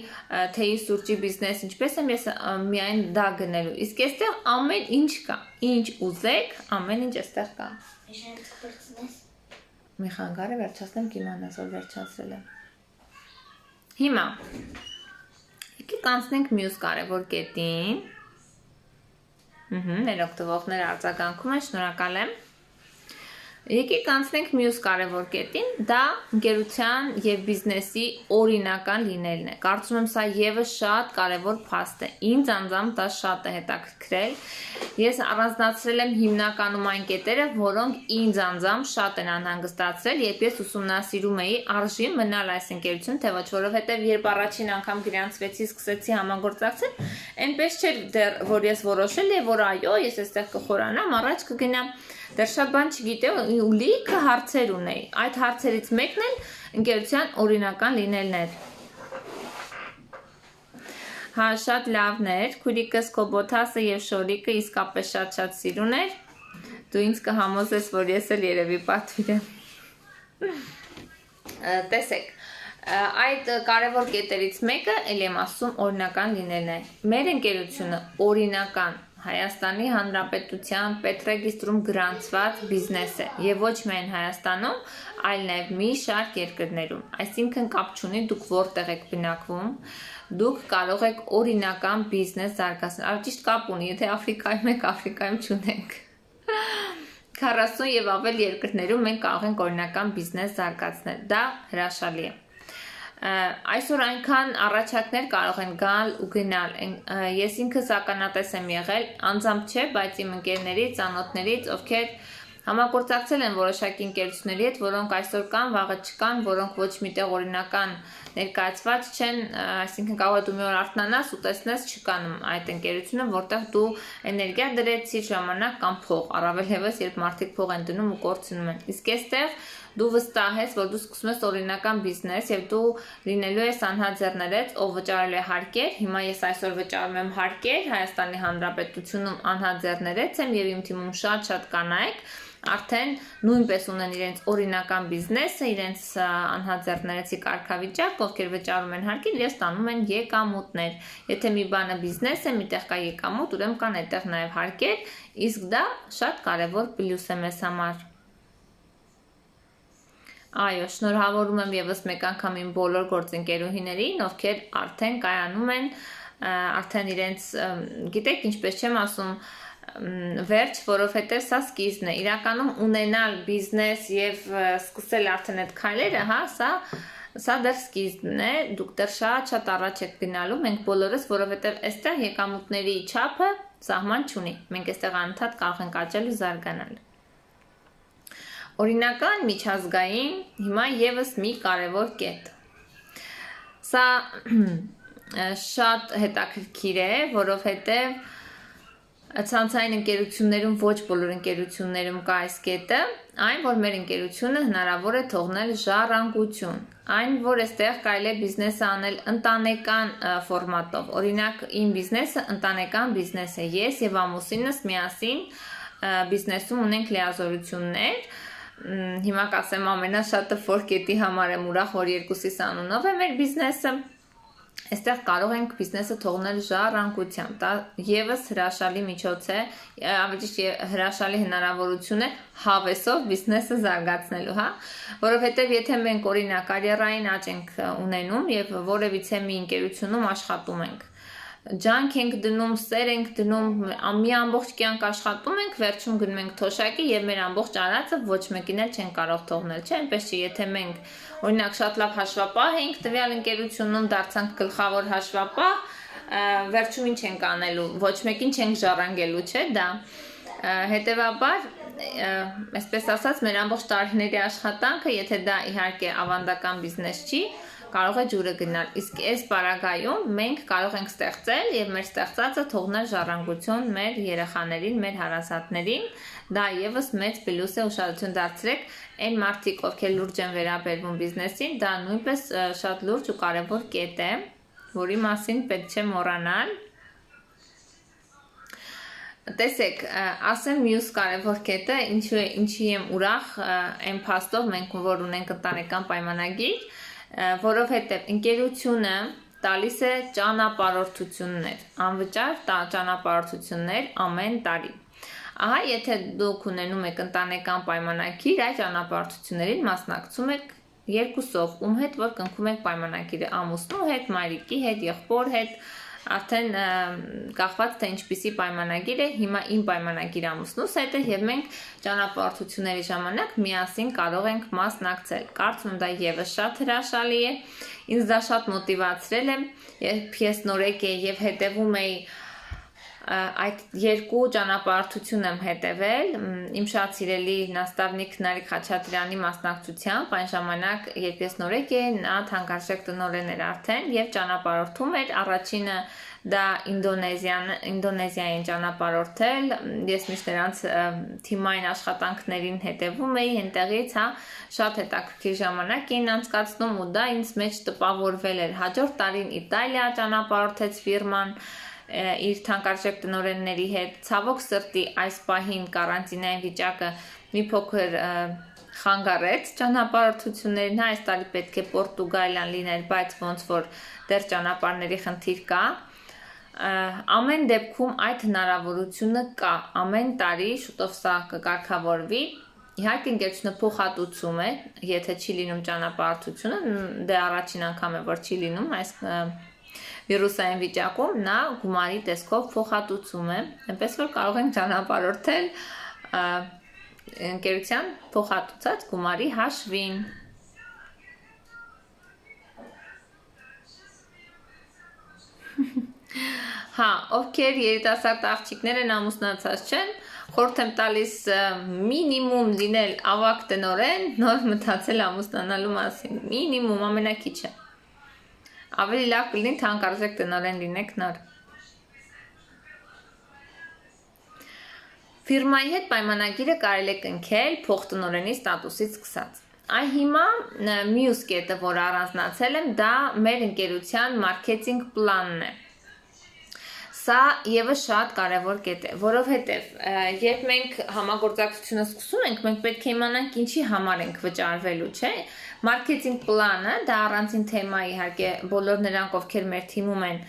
թեյի սուրճի բիզնես, ինչպես եմ ես միայն դա գնելու։ Իսկ այստեղ ամեն ինչ կա, ինչ ուզեք, ամեն ինչ այստեղ կա։ Մի խանգարը վերջացնեմ, կիմանաս, որ վերջացրել եմ։ Հիմա, եկեք անցնենք մյուս կարևոր կետին։ Մեր օգտվողները արձագանքում են, շնորհակալ եմ։ Եկեք անցնենք մյուս կարևոր կետին, դա ընկերության եւ բիզնեսի օրինական լինելն է։ Կարծում եմ սա եւս շատ կարևոր փաստ է։ Ինձ անձամբ դա շատ է հետաքրքրել։ Ես առանձնացրել եմ հիմնականում այն կետերը, որոնք ինձ անձամբ շատ են անհանգստացրել, երբ ես ուսումնասիրում էի արժի մնալ այս ընկերություն, թե ոչ, որովհետեւ երբ առաջին անգամ գրանցվեցի, սկսեցի համագործակցել, այնպես չէր դեռ, որ ես որոշել եմ, որ այո, ես այստեղ կխորանամ, առաջ կգնամ։ Դեռ շատ բան չգիտեի ու լիքը հարցեր ունեի։ Այդ հարցերից մեկն էլ ընկերության օրինական լինելն էր։ Հա, շատ լավն էր, քուրիկս Կոբոթասը եւ Շորիկը իսկապես շատ սիրուն էր։ Դու ինձ կհամոզես, որ ես էլ երևի պատվիրեմ։ Տեսեք, այդ կարևոր կետերից մեկը էլ եմ ասում օրինական լինելն է։ Մեր ընկերությունը օրինական Հայաստանի Հանրապետության պետրեգիստրում գրանցված բիզնես է եւ ոչ միայն Հայաստանում, այլ նաեւ մի շարք երկրներում։ Այսինքն կապ չունի դուք որտեղ եք բնակվում, դուք կարող եք օրինական բիզնես զարգացնել։ Ճիշտ կապ ունի, եթե Աֆրիկայում եք, Աֆրիկայում չունենք։ 40 եւ ավել երկրներում մենք կարող ենք օրինական բիզնես զարգացնել։ Դա հրաշալի է։ Այսօր այնքան առաջարկներ կարող են գալ ու գնալ, ես ինքս ականատես եմ եղել, անձամբ չէ, բայց իմ ընկերներից, ծանոթներից, ովքեր համագործակցել են որոշակի ընկերությունների հետ, որոնք այսօր կան, վաղը չկան, որոնք ոչ միտեղ օրինական ներկայացված չեն, այսինքն կարող է դու մի օր արթնանաս ու տեսնես չկան այդ ընկերությունը, որտեղ դու էներգիա դրեցիր, ժամանակ կամ փող, առավել ևս երբ մարդիկ փող են դնում ու կորցնում են։ Իսկ այստեղ դու վստահ ես, որ դու սկսում ես օրինական բիզնես եւ դու լինելու ես անհաձեռներից, ով վճարել է հարկեր, հիմա ես այսօր վճարում եմ հարկեր, Հայաստանի Հանրապետությունում անհաձեռներից եմ եւ իմ թիմում շատ կանայք արդեն նույնպես ունեն իրենց օրինական բիզնեսը, իրենց անհաձեռներեցի կարգավիճակ, ովքեր վճարում են հարկեր եւ ստանում են եկամուտներ։ Եթե մի բանը բիզնես է, միտեղ կա եկամուտ, ուրեմն կան այդտեղ նաեւ հարկեր, իսկ դա շատ կարեւոր պլյուս է մեզ համար։ Այո, շնորհավորում եմ եւս մեկ անգամ իմ բոլոր գործընկերուհիներին, ովքեր արդեն կայանում են, արդեն իրենց, գիտեք, ինչպես չեմ ասում, վերջ, որովհետև սա սկիզբն է։ Իրականում ունենալ բիզնես եւ սկսել արդեն այդ քայլերը, հա, սա դեռ սկիզբն է, դուք դեռ շատ առաջ եք գնալու, մենք բոլորս, որովհետև այստեղ եկամուտների չափը սահման չունի։ Մենք այստեղ անընդհատ կարող ենք աճել ու զարգանալ։ Օրինական միջազգային հիմա եւս մի կարևոր կետ։ Սա շատ հետաքրքիր է, որովհետև ցանցային ընկերություններում ոչ բոլոր ընկերություններում կա այս կետը, այն որ մեր ընկերությունը հնարավոր է թողնել ժառանգություն, այն որ այստեղ կարելի է բիզնեսը անել ընտանեկան ֆորմատով։ Օրինակ, իմ բիզնեսը ընտանեկան բիզնես է։ Ես եւ ամուսինս միասին բիզնեսում ունենք լիազորություններ։ Հիմա կասեմ ամենաշատը ֆորկետի համար եմ ուրախ, որ երկուսիս անունով է մեր բիզնեսը։ Այստեղ կարող ենք բիզնեսը թողնել ժառանգությամբ, դա եւս հրաշալի միջոց է, ավելի ճիշտ հրաշալի հնարավորություն է հավեսով բիզնեսը զարգացնելու, հա, որովհետեւ եթե մենք օրինակ կարիերային աճ ենք ունենում եւ որևիցե մի ընկերությունում աշխատում ենք, ջանք ենք դնում, սեր ենք դնում, մի ամբողջ կյանք աշխատում ենք, վերջում գնում ենք թոշակի եւ մեր ամբողջ արածը ոչ մեկին էլ չեն կարող թողնել, չէ՞, այնպես չի, եթե մենք օրինակ շատ լավ հաշվապահ էինք, տվյալ ընկերությունում դարձանք գլխավոր հաշվապահ, վերջում ինչ ենք անելու, ոչ մեկին չենք ժառանգելու, չէ՞ դա։ Հետևաբար, այսպես ասած, մեր ամբողջ տարիների աշխատանքը, եթե դա իհարկե ավանդական բիզնես չի, կարող է ջուրը գնալ, իսկ այս պարագայում մենք կարող ենք ստեղծել եւ մեր ստեղծածը թողնել ժառանգություն մեր երեխաներին, մեր հարազատներին, դա եւս մեծ պլյուս է, ուշադրություն դարձրեք, այն մարդիկ, ովքեր լուրջ են վերաբերվում բիզնեսին, դա նույնպես շատ լուրջ ու կարեւոր կետ է, որի մասին պետք չէ մոռանալ։ Տեսեք, ասեմ մյուս կարևոր կետը, ինչի եմ ուրախ, այն փաստով մենք որ ունենք ընտանեկան պայմանագիր, որովհետև ընկերությունը տալիս է ճանապարհորդություններ, անվճար ճանապարհորդություններ ամեն տարի։ Ահա, եթե դուք ունենում եք ընտանեկան պայմանագիր, այդ ճանապարհորդություններին մասնակցում եք երկուսով, ում հետ որ կնքում եք պայմանագիրը, ամուսնու հետ, մայրիկի հետ, եղբոր հետ, արդեն կախված թե ինչպիսի պայմանագիր է, հիմա իմ պայմանագիր ամուսնուս հետ է եւ մենք ճանապարհորդությունների ժամանակ միասին կարող ենք մասնակցել։ Կարծում եմ դա եւս շատ հրաշալի է։ Ինձ դա շատ մոտիվացրել է, երբ ես նորեկ էի եւ հետեւում էի այդ երկու ճանապարհորդություն եմ հետևել իմ շատ սիրելի նաստավնիկ Նարիկ Խաչատրյանի մասնակցությամբ, այն ժամանակ երբ ես նորեկ էի, նա թանկարժեք տնօրեն էր արդեն եւ ճանապարհորդում էր, առաջինը դա Ինդոնեզիային ճանապարհորդել, ես միշտ նրանց թիմային աշխատանքներին հետևում էի, այնտեղից, հա, շատ հետաքրքիր ժամանակ էին անցկացնում ու դա ինձ մեջ տպավորվել էր։ Հաջորդ տարին Իտալիա ճանապարհորդեց ֆիրման իր թանկարժեք տնօրենների հետ, ցավոք սրտի այս պահին կարանտինային վիճակը մի փոքր խանգարեց ճանապարհորդություններին, այս տարի պետք է Պորտուգալիան լիներ, բայց ոնց որ դեռ ճանապարհների խնդիր կա, ամեն դեպքում այդ հնարավորությունը կա, ամեն տարի շուտով սա կկարգավորվի, իհարկե ընկերությունը փոխհատուցում է, եթե չի լինում ճանապարհորդությունը, դե առաջին անգամ է որ չի լինում այս վիրուսային վիճակում, նա գումարի տեսքով փոխհատուցում է, այնպես որ կարող ենք ճանապարհորդել ընկերության փոխհատուցած գումարի հաշվին։ Հա, ովքեր երիտասարդ աղջիկներ են ամուսնացած չեն, խորհուրդ եմ տալիս մինիմում լինել ավագ տնօրեն, նոր մտածել ամուսնանալու մասին, մինիմում ամենակիչը։ Ավելի լավ կլինի թանկարժեք տնօրեն լինեք նոր։ Ֆիրմայի հետ պայմանագիրը կարելի է կնքել փոխտնօրենի ստատուսից սկսած։ Այ հիմա մյուս կետը, որ առանձնացել եմ, դա մեր ընկերության մարքեթինգ պլանն է։ Սա եւս շատ կարևոր կետ է, որովհետեւ երբ մենք համագործակցությունը սկսում ենք, մենք պետք է իմանանք ինչի համար ենք վճարվելու, չէ՞։ Մարքեթինգ պլանը դա առանձին թեմա իհարկե բոլոր նրանք, ովքեր մեր թիմում են,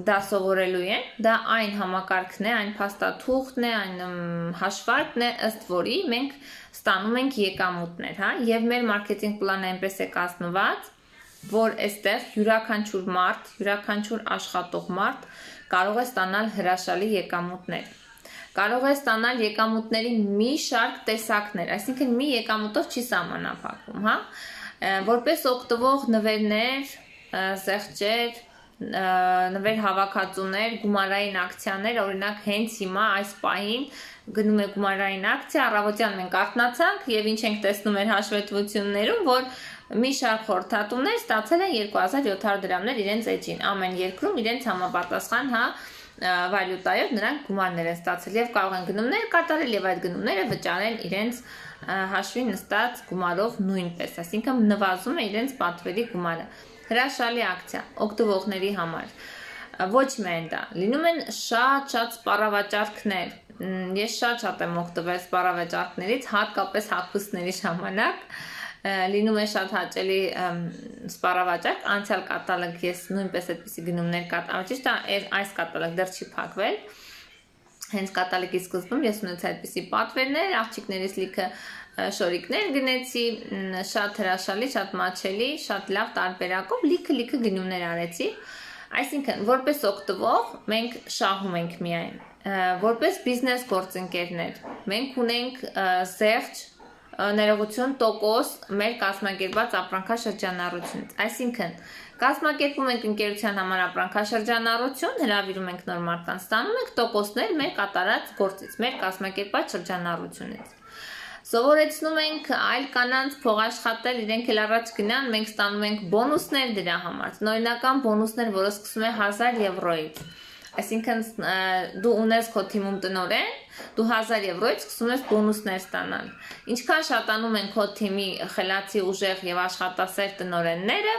դա սովորելու են, դա այն համակարգն է, այն փաստաթուղթն է, այն հաշվարկն է, ըստ որի մենք ստանում ենք եկամուտներ, հա, եւ մեր մարքեթինգ պլանը այնպես է կազմված, որ այստեղ յուրաքանչյուր մարդ, յուրաքանչյուր աշխատող մարդ կարող է ստանալ հրաշալի եկամուտներ։ Կարող է ստանալ եկամուտների մի շարք տեսակներ, այսինքն մի եկամուտով չի սահմանափակվում, հա, որպես օգտվող նվերներ, զեղչեր, նվեր հավաքածուներ, գումարային ակցիաներ, օրինակ հենց հիմա այս պահին գնում է գումարային ակցիա, առավոտյան մենք արթնացանք եւ ինչ ենք տեսնում մեր հաշվետվություններում, որ մի շարք խորհրդատուներ ստացել են 2700 դրամներ իրենց էջին, ամեն երկրում իրենց համապատասխան, հա, վալյուտայով նրանք գումարներ են ստացել եւ կարող են գնումներ կատարել եւ այդ գնումները վճարել իրենց հաշվի նստած գումարով նույնպես, այսինքն նվազում է իրենց պատվերի գումարը։ Հրաշալի ակցիա օգտվողների համար։ Ոչ միայն դա, լինում են շատ սպառավաճառքներ։ Ես շատ եմ օգտվել սպառավաճառքներից, հատկապես հագուստների ժամանակ։ Լինում է շատ հաճելի սպառավաճառք, անցյալ կատալոգ ես նույնպես այդպիսի գնումներ կատարել, ճիշտ է, այս կատալոգ դեռ չի փակվել։ Հենց կատալոգի սկզբում ես ունեցա այդպիսի պատվերներ, աղջիկներից լիքը շորիկներ գնեցի, շատ հրաշալի, շատ մաչելի, շատ լավ տարբերակով լիքը գնումներ արեցի։ Այսինքն, որպես օգտվող մենք շահում ենք միայն, որպես բիզնես գործընկերներ մենք ունենք զեղչ ներողություն տոկոս մեր կազմակերպված ապրանքաշրջանառությունից։ Այսինքն, կազմակերպում ենք ընկերության համար ապրանքաշրջանառություն, հրավիրում ենք նոր մարդկանց, ստանում ենք տոկոսներ մեր կատարած գործից, մեր կազմակերպած շրջանառությունից։ Սովորեցնում ենք այլ կանանց փոխաշխատել, իրենք էլ առաջ գնան, մենք ստանում ենք բոնուսներ դրա համար, տնօրինական բոնուսներ, որը սկսում է 1000 եվրոից։ Այսինքն դու ունես քո թիմում տնօրեն, դու 1000 եվրոից սկսում ես բոնուսներ ստանալ։ Ինչքան շատանում են քո թիմի խելացի, ուժեղ եւ աշխատասեր տնօրենները,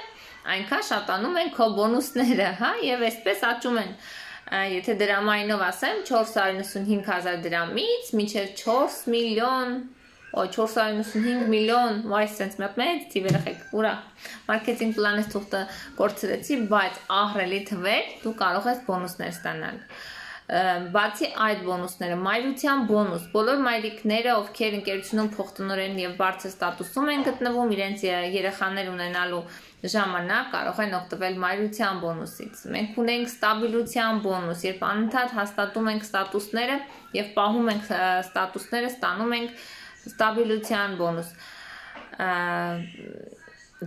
այնքան շատանում են քո բոնուսները, հա, եւ այսպես աճում են։ Եթե դրամայինով ասեմ, 495,000 դրամից մինչև 4 միլիոն 495 միլիոն, վայ, սենց մեծ թիվ երեխեք, ուրա, մարքեթինգ պլանից թուղթը կորցրեցի, բայց ահռելի թվեր, դու կարող ես բոնուսներ ստանալ։ Բացի այդ բոնուսները, մայրության բոնուս, բոլոր մայրիկները, ովքեր ընկերությունում փոխտնօրեն եւ բարձր ստատուսում են գտնվում, իրենց երեխաներ ունենալու ժամանակ կարող են օգտվել մայրության բոնուսից։ Մենք ունենք ստաբիլության բոնուս, երբ անընդհատ հաստատում ենք ստատուսները եւ պահում ենք ստատուսները, ստանում ենք ստաբիլության բոնուս,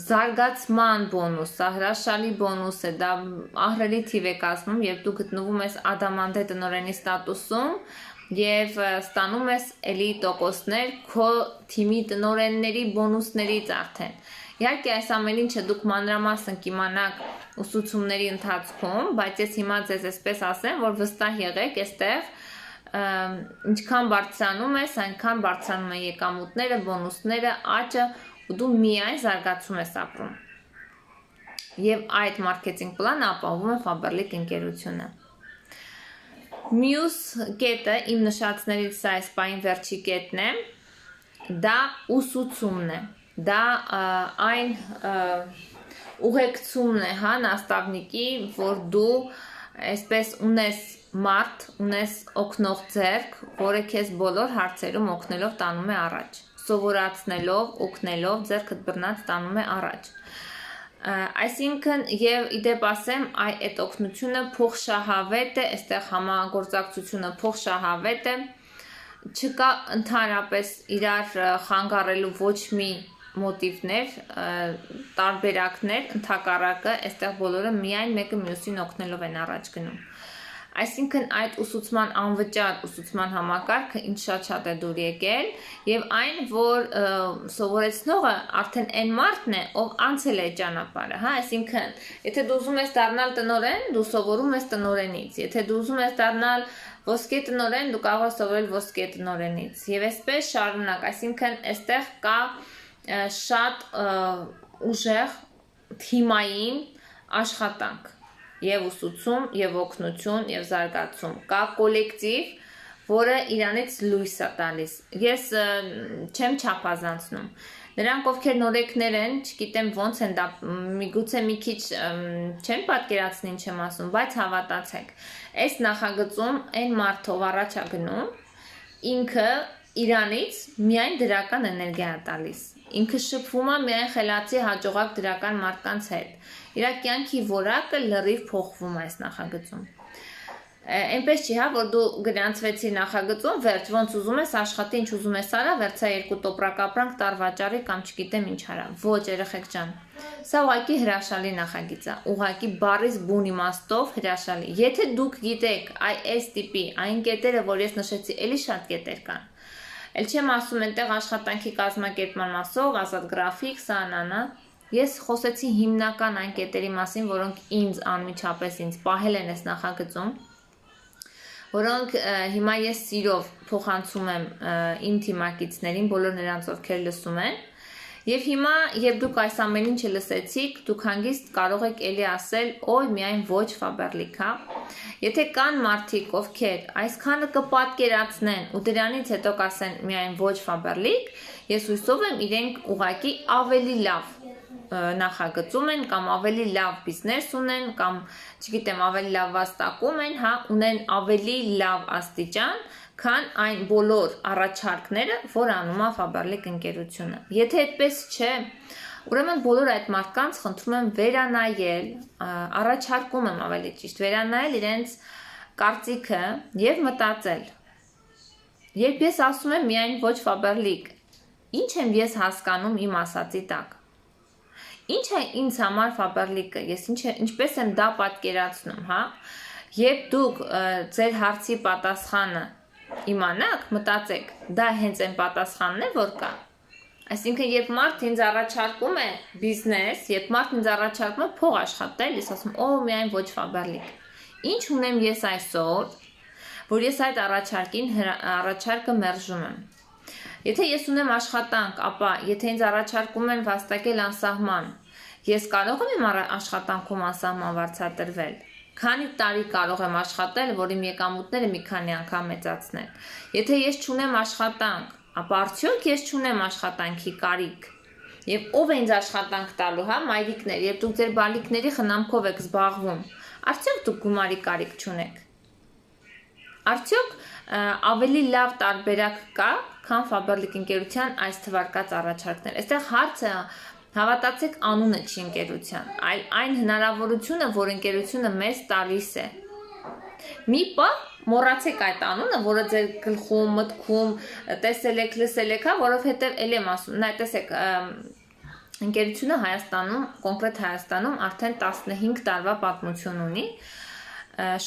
զարգացման բոնուս, սա հրաշալի բոնուս է, դա ահռելի թիվ է կազմում, երբ դու գտնվում ես ադամանդե տնօրենի ստատուսում եւ ստանում ես էլի տոկոսներ քո թիմի տնօրենների բոնուսներից արդեն։ Իհարկե այս ամեն ինչը դուք մանրամասն կիմանաք ուսուցումների ընթացքում, բայց ես հիմա ձեզ այսպես ասեմ, որ վստահ եղեք, այստեղ ինչքան բարձրանում ես, այնքան բարձրանում են եկամուտները, բոնուսները, աճը, ու դու միայն զարգացում ես ապրում։ Եվ այդ մարքեթինգ պլանը ապահովում է Faberlic ընկերությունը։ Մյուս կետը, իմ նշածներից սա այս պահին վերջի կետն է, դա ուսուցումն է, դա այն ուղեկցումն է, հա, նաստավնիկի, որ դու այսպես ունես մարդ, ունես օգնող ձեռք, որը քեզ բոլոր հարցերում օգնելով տանում է առաջ, սովորացնելով, օգնելով ձեռքդ բռնած տանում է առաջ։ Այսինքն եւ իդեպ ասեմ, այդ օգնությունը փոխշահավետ է, այստեղ համագործակցությունը փոխշահավետ է, չկա ընդհանրապես իրար խանգարելու ոչ մի մոտիվներ, տարբերակներ, ընդհակառակը, այստեղ բոլորը միայն մեկը մյուսին օգնելով են առաջ գնում։ Այսինքն այդ ուսուցման անվճար ուսուցման համակարգը ինձ շատ է դուր եկել եւ այն որ սովորեցնողը արդեն այն մարդն է ով անցել է ճանապարհը, հա, այսինքն եթե դու ուզում ես դառնալ տնօրեն, դու սովորում ես տնօրենից, եթե դու ուզում ես դառնալ ոսկե տնօրեն, դու կարող ես սովորել ոսկե տնօրենից եւ այսպես շարունակ, այսինքն այստեղ կա շատ ուժեղ թիմային աշխատանք եւ ուսուցում եւ օգնություն եւ զարգացում կա կոլեկտիվ որը իրանից լույս է տալիս ես չեմ չափազանցնում նրանք ովքեր նորեկներ են չգիտեմ ոնց են դա միգուցե մի քիչ չեմ պատկերացնի ինչ եմ ասում բայց հավատացեք այս նախագծում այն մարդով առաջ է գնում ինքը իրանից միայն դրական էներգիա է տալիս ինքը շփվում է միայն խելացի հաջողակ դրական մարդկանց հետ իր կյանքի որակը լրիվ փոխվում է այս նախագծում այնպես չի հա որ դու գրանցվեցի նախագծում վերջ ոնց ուզում ես աշխատի ինչ ուզում ես արա վերցա երկու տոպրակ ապրանք տար վաճառի կամ չգիտեմ ինչ արա ոչ երեխեք ջան սա ուղղակի հրաշալի նախագիծ է ուղղակի բառից բուն իմաստով հրաշալի եթե դուք գիտեք այս տիպի այն կետերը որ ես նշեցի էլի շատ կետեր կան Էլ չեմ ասում այնտեղ աշխատանքի կազմակերպման մասով, ազատ գրաֆիկ, սա անանա։ Ես խոսեցի հիմնական այն կետերի մասին, որոնք ինձ անմիջապես ինձ պահել են այս նախագծում, որոնք հիմա ես սիրով փոխանցում եմ իմ թիմակիցներին, բոլոր նրանց ովքեր լսում են։ Եվ հիմա, երբ դուք այս ամեն ինչը լսեցիք, դուք հանգիստ կարող եք էլի ասել, օй, միայն ոչ Faberlic, հա։ Եթե կան մարդիկ, ովքեր այսքանը կպատկերացնեն ու դրանից հետո կասեն միայն ոչ Faberlic, ես հույսով եմ իրենք ուղղակի ավելի լավ նախագծում են կամ ավելի լավ բիզնես ունեն կամ չգիտեմ ավելի լավ վաստակում են, հա, ունեն ավելի լավ աստիճան, քան այն բոլոր առաջարկները, որ անում է Faberlic ընկերությունը։ Եթե այդպես չէ, ուրեմն բոլոր այդ մարդկանց խնդրում եմ վերանայել, առաջարկում եմ ավելի ճիշտ, վերանայել իրենց կարծիքը եւ մտածել։ Երբ ես ասում եմ միայն ոչ Faberlic, ինչ եմ ես հասկանում իմ ասածի տակ։ Ինչ է ինձ համար Faberlic-ը, ես ինչպես եմ դա պատկերացնում, հա։ Երբ դուք ձեր հարցի պատասխանը իմանաք, մտածեք, դա հենց այն պատասխանն է, որ կա։ Այսինքն, երբ մարդ ինձ առաջարկում է բիզնես, երբ մարդ ինձ առաջարկում է փող աշխատել, ես ասում, օ, միայն ոչ Faberlic։ Ինչ ունեմ ես այսօր, որ ես այդ առաջարկը մերժում եմ։ Եթե ես ունեմ աշխատանք, ապա եթե ինձ առաջարկում են վաստակել անսահման, ես կարող եմ իմ աշխատանքում անսահման վարձատրվել։ Քանի տարի կարող եմ աշխատել, որ իմ եկամուտները մի քանի անգամ մեծացնել։ Եթե ես չունեմ աշխատանք, ապա արդյոք ես չունեմ աշխատանքի կարիք։ Եվ ով է ինձ աշխատանք տալու, հա, մայրիկներ, երբ դուք ձեր բալիկների խնամքով եք զբաղվում, արդյոք դուք գումարի կարիք չունեք։ Արդյոք ավելի լավ տարբերակ կա, քան Faberlic ընկերության այս թվարկած առաջարկներ։ Այստեղ հարցը հավատացեք անունը չի ընկերության, այլ այն հնարավորությունը, որ ընկերությունը մեզ տալիս է։ Մի պահ մոռացեք այդ անունը, որը ձեր գլխում, մտքում տեսել եք, լսել եք, հա, որովհետև ել եմ ասում, նայ տեսեք, ընկերությունը Հայաստանում, կոնկրետ Հայաստանում արդեն 15 տարվա պատմություն ունի։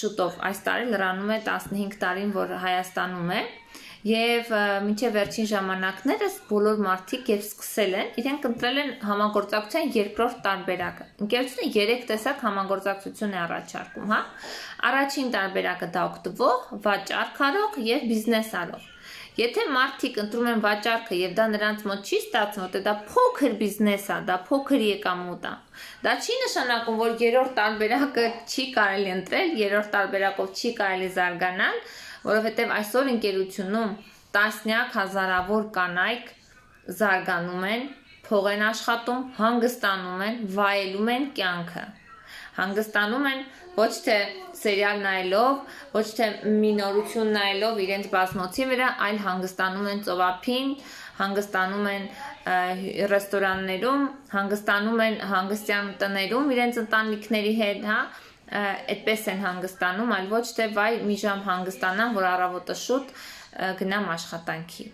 Շուտով այս տարի լրանում է 15 տարին, որ Հայաստանում է եւ մինչեւ վերջին ժամանակներս բոլոր մարդիկ երբ սկսել են, իրենք ընտրել են համագործակցության երկրորդ տարբերակը։ Ընկերությունը 3 տեսակ համագործակցություն է առաջարկում, հա։ Առաջին տարբերակը դա օգտվող, վաճառք արող եւ բիզնես արող։ Եթե մարդիկ ընտրում են վաճառքը եւ դա նրանց մոտ չի ստացվում, որտեղ դա փոքր բիզնես է, դա փոքր եկամուտ է։ Դա չի նշանակում, որ երրորդ տարբերակը չի կարելի ընտրել, երրորդ տարբերակով չի կարելի զարգանալ, որովհետեւ այսօր ընկերությունում տասնյակ հազարավոր կանայք զարգանում են, փող են աշխատում, հանգստանում են, վայելում են կյանքը։ Հանգստանում են ոչ թե սերիալ նայելով, ոչ թե մի նորություն նայելով իրենց բազմոցի վրա, այլ հանգստանում են ծովափին, հանգստանում են ռեստորաններում, հանգստանում են հանգստյան տներում իրենց ընտանիքների հետ, հա, այդպես են հանգստանում, այլ ոչ թե վայ մի ժամ հանգստանամ, որ առավոտը շուտ գնամ աշխատանքի։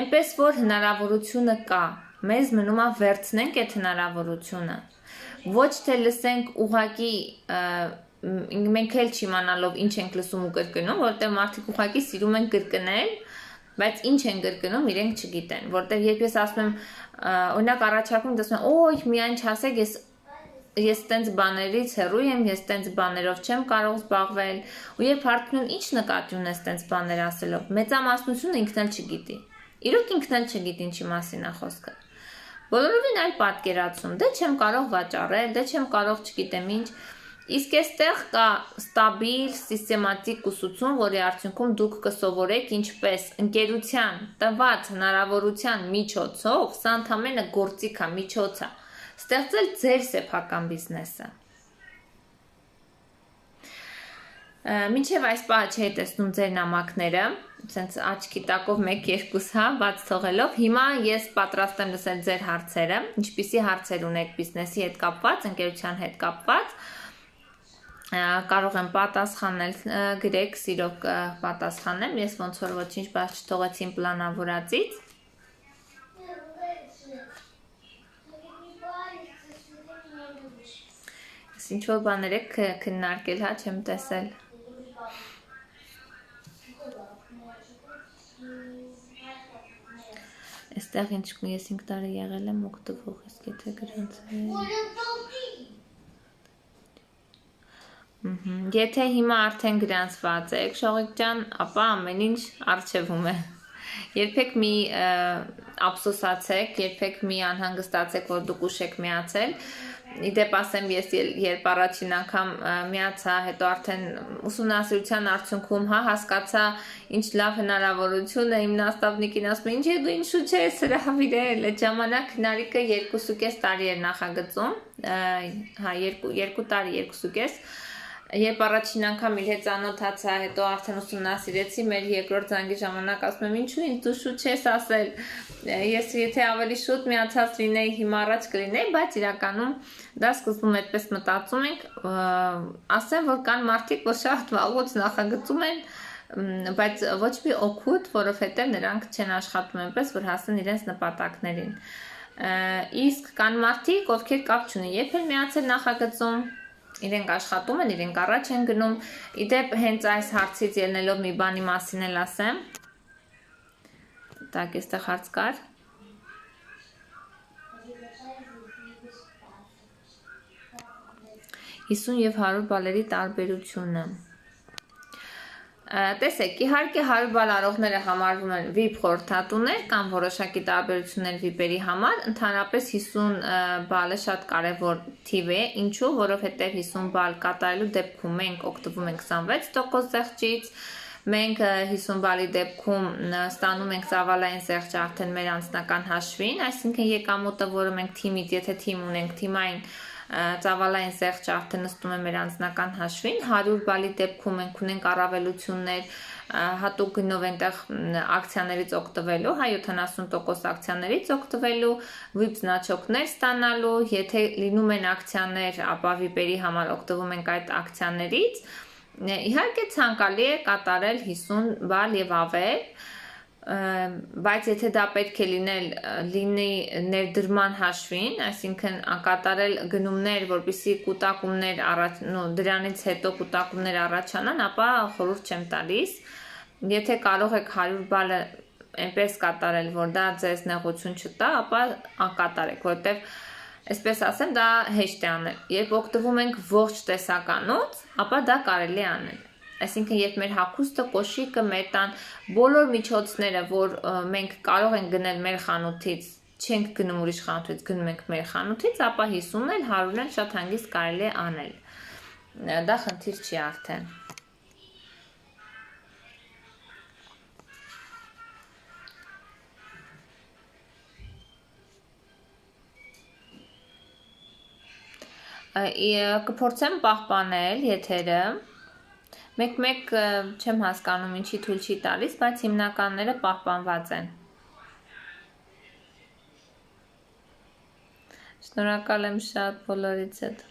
Այնպես որ հնարավորությունը կա, մեզ մնում է վերցնենք այդ հնարավորությունը։ Ոչ թե լսենք ուղակի մենք էլ չիմանալով ինչ ենք լսում ու կրկնում, որտեղ մարդիկ ուղղակի սիրում են կրկնել, բայց ինչ են կրկնում, իրենք չգիտեն, որտեղ երբ ես ասում եմ, օրինակ առաջարկում դասում եմ, օй, միայն չասեք, ես տենց բաներից հեռու եմ, ես տենց բաներով չեմ կարող զբաղվել, ու երբ հարցնում եմ, ինչ նկատի ունես տենց բաներ ասելով, մեծամասնությունը ինքն էլ չգիտի։ Իրոք ինքն էլ չգիտի ինչի մասին է խոսքը։ Բոլորովին այլ պատկերացում, դե չեմ կարող վաճառել, դե չեմ կարող չգիտեմ ինչ, իսկ այստեղ կա ստաբիլ, սիստեմատիկ ուսուցում, որի արդյունքում դուք կսովորեք ինչպես ընկերության տված հնարավորության միջոցով, սա ընդամենը գործիք է, միջոց է, ստեղծել ձեր սեփական բիզնեսը։ Մինչև այս պահը չէի տեսնում ձեր նամակները, սենց աչքի տակով 1-2 հա, բաց թողելով, հիմա ես պատրաստ եմ լսել ձեր հարցերը, ինչպիսի հարցեր ունեք բիզնեսի հետ կապված, ընկերության հետ կապված, կարող եմ պատասխանել, գրեք, սիրով պատասխանեմ, ես ոնց որ ոչինչ բաց չթողեցի իմ պլանավորածից։ Ինչ որ բաներ եք քննարկել, հա, չեմ տեսել։ Այստեղ ինչ ես 5 տարի եղել եմ օգտվող, իսկ եթե գրանցել։ Եթե հիմա արդեն գրանցված եք, Շողիկ ջան, ապա ամեն ինչ առջևում է։ Երբեք մի ափսոսացեք, երբեք մի անհանգստացեք, որ դուք ուշ եք միացել։ Իդեպ ասեմ, ես երբ առաջին անգամ միացա, հետո արդեն ուսումնասիրության արդյունքում հասկացա, ինչ լավ հնարավորություն է, իմ նաստավնիկին ասում է, ինչ է դու ինչու չես հրավիրել, այդ ժամանակ Նարիկը 2.5 տարի էր նախագծում, 2 տարի, 2.5, երբ առաջին անգամ իր հետ ծանոթացա, հետո արդեն ուսումնասիրեցի, մեր երկրորդ զանգի ժամանակ ասում եմ, ինչու ինձ դու շուտ չես ասել, ես եթե ավելի շուտ միացած լինեի, հիմա առաջ կլինեի, բայց իրականում դա սկզբում այդպես մտածում ենք, ասեմ, որ կան մարդիկ, որ շատ վաղուց նախագծում են, բայց ոչ մի օգուտ, որովհետև նրանք չեն աշխատում այնպես, որ հասնեն իրենց նպատակներին։ Իսկ կան մարդիկ, ովքեր կապ չունեն, երբ են միացել նախագծում, իրենք աշխատում են, իրենք առաջ են գնում, իդեպ հենց այս հարցից ելնելով մի բանի մասին էլ ասեմ, տակ էստեղ հարց կար, 50 և 100 բալերի տարբերությունը, տեսեք, իհարկե 100 բալ առողները համարվում են VIP խորհրդատուներ կամ որոշակի տարբերություններ VIP-երի համար, ընդհանրապես 50 բալը շատ կարևոր թիվ է, ինչու, որովհետև 50 բալ կատարելու դեպքում մենք օգտվում ենք 26% զեղչից, մենք 50 բալի դեպքում ստանում ենք ծավալային զեղչ արդեն մեր անձնական հաշվին, այսինքն եկամուտը, որը մենք թիմից, եթե թիմ ունենք, թիմային ծավալային զեղչ արդեն նստում է մեր անձնական հաշվին, 100 բալի դեպքում մենք ունենք առավելություններ, հատուկ գնով այնտեղ ակցիաներից օգտվելու, 70% ակցիաներից օգտվելու, VIP զնաչոկներ ստանալու, եթե լինում են ակցիաներ, ապա VIP-երի համար օգտվում ենք այդ ակցիաներից, իհարկե ցանկալի է կատարել 50 բալ եւ ավել, բայց եթե դա պետք է լինի ներդրման հաշվին, այսինքն կատարել գնումներ, որպեսզի կուտակումներ դրանից հետո կուտակումներ առաջանան, ապա խորհուրդ չեմ տալիս, եթե կարող եք 100 բալը այնպես կատարել, որ դա ձեզ նեղություն չտա, ապա անկատարեք, որտեվ այսպես ասեմ, դա հեշտ է անել, երբ օգտվում ենք ողջ տեսականոց, ապա դա կարելի է անել, այսինքն երբ մեր հագուստը, կոշիկը, մեր տան բոլոր միջոցները, որ մենք կարող ենք գնել մեր խանութից, չենք գնում ուրիշ խանութից, գնում ենք մեր խանութից, ապա 50-ն էլ 100-ն էլ շատ հանգիստ կարելի է անել, դա խնդիր չի արդեն։ Կփորձեմ պահպանել եթերը, մեկ-մեկ չեմ հասկանում ինչի թույլ չի տալիս, բայց հիմնականները պահպանված են։ Շնորհակալ եմ շատ բոլորից հետ։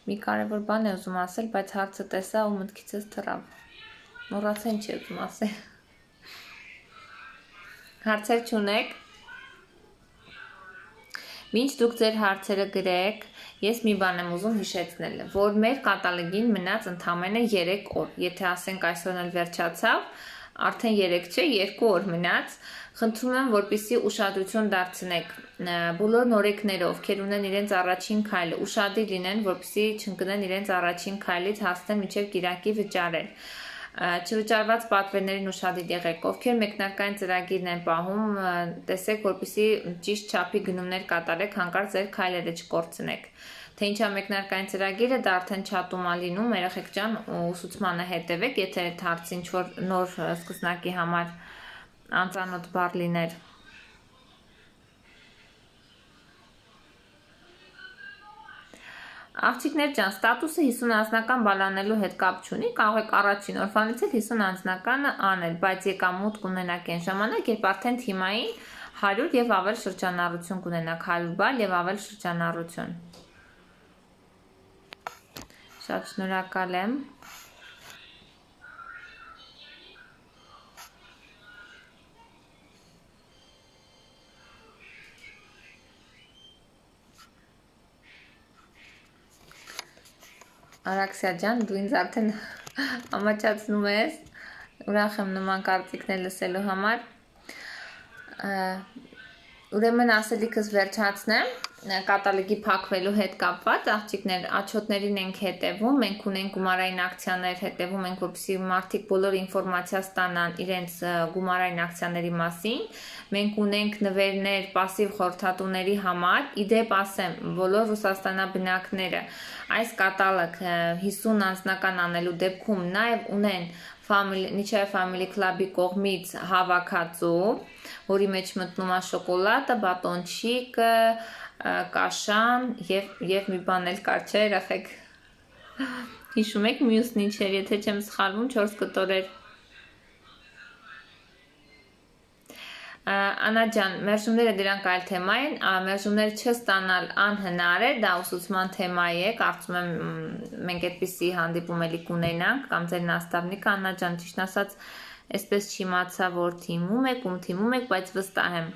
Մի կարևոր բան է ուզում ասել, բայց հարցը տեսա ու մտքիցս թռավ։ Մոռացա ինչ է ուզում ասել։ Հարցեր չունեք։ Մինչ դուք ձեր հարցերը գրեք, ես մի բան եմ ուզում հիշեցնել, որ մեր կատալոգին մնաց ընդամենը 3 օր, եթե ասենք այսօրն էլ վերջացավ, արդեն 3 չէ, 2 օր մնաց, խնդրում եմ, որպեսզի ուշադրություն դարձնեք բոլոր նորեկները, ովքեր ունեն իրենց առաջին քայլը, ուշադիր լինեն, որպեսզի չընկնեն իրենց առաջին քայլից հասնեն մինչև կիրակի վճարել։ Չվճարված պատվերներին ուշադիր եղեք, ովքեր մեկնարկային ծրագիրն են պահում, տեսեք, որպեսզի ճիշտ չափի գնումներ կատարեք, հանկարծ ձեր քայլերը չկորցնեք։ Թե ինչա մեկնարկային ծրագիրը, դա արդեն չաթում է լինում, երեխեք ջան, ուսուցմանը հետևեք, եթե այդ հարցը ինչ-որ նոր սկսնակի համար անծանոթ բառ լիներ։ Աղջիկներ ջան, ստատուսը 50 անձնական բալանելու հետ կապ չունի, կարող եք առաջին օրվանից էլ 50 անձնականը անել, բայց եկամուտ կունենաք այն ժամանակ, երբ արդեն թիմային 100 եւ ավել շրջանառություն կունենաք, 100 բալ եւ ավել շրջանառություն։ Շատ շնորհակալ եմ։ Արաքսիա ջան, դու ինձ արդեն ամաչացնում ես, ուրախ եմ նման կարծիքներ լսելու համար, ուրեմն ասելիքս վերջացնեմ, կատալոգի փակվելու հետ կապված, աղջիկներ, աչոտներին ենք հետևում, մենք ունենք գումարային ակցիաներ հետևում ենք, որպեսզի մարդիկ բոլոր ինֆորմացիա ստանան իրենց գումարային ակցիաների մասին, մենք ունենք նվերներ պասիվ խորհրդատուների համար, իդեպ ասեմ, բոլոր Ռուսաստանաբնակները այս կատալոգ 50 անձնական անելու դեպքում նաև ունեն Nichai Family Club-ի կողմից հավաքածու, որի մեջ մտնում է շոկոլադը, բատոնչիկը, կաշան եւ մի բան էլ կար, չէ, երեխեք։ Հիշում եք մյուսն ինչ էր, եթե չեմ սխալվում, 4 կտորեր։ Անա ջան, մերժումները դրանք այլ թեմա են, մերժումները չստանալ անհնար է, դա ուսուցման թեմա է, կարծում եմ մենք այդպիսի հանդիպում էլի կունենանք, կամ ձեր նաստավնիկը, Անա ջան, ճիշտ ասած, այսպես չիմացա, որ թիմում եք, թիմում եք, բայց վստահ եմ,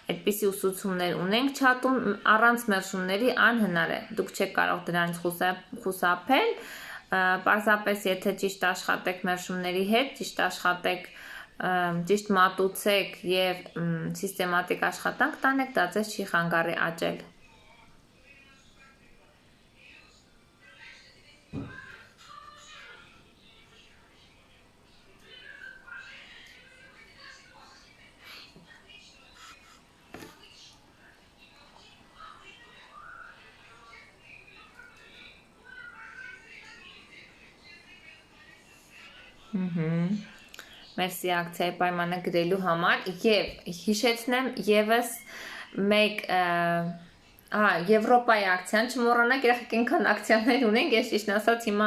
այդպիսի ուսուցումներ ունենք չաթում, առանց մերժումների անհնար է, դուք չեք կարող դրանից խուսափել, պարզապես եթե ճիշտ աշխատեք մերժումների հետ, ճիշտ աշխատեք ճիշտ մատուցեք եւ սիստեմատիկ աշխատանք տանեք, դա ձեզ չի խանգարի աճել։ Մերսի ակցիայի պայմանը գրելու համար եւ հիշեցնեմ եւս մեկ Եվրոպայի ակցիան չմոռանաք, երեխեք այնքան ակցիաներ ունենք, ես ճիշտ ասած հիմա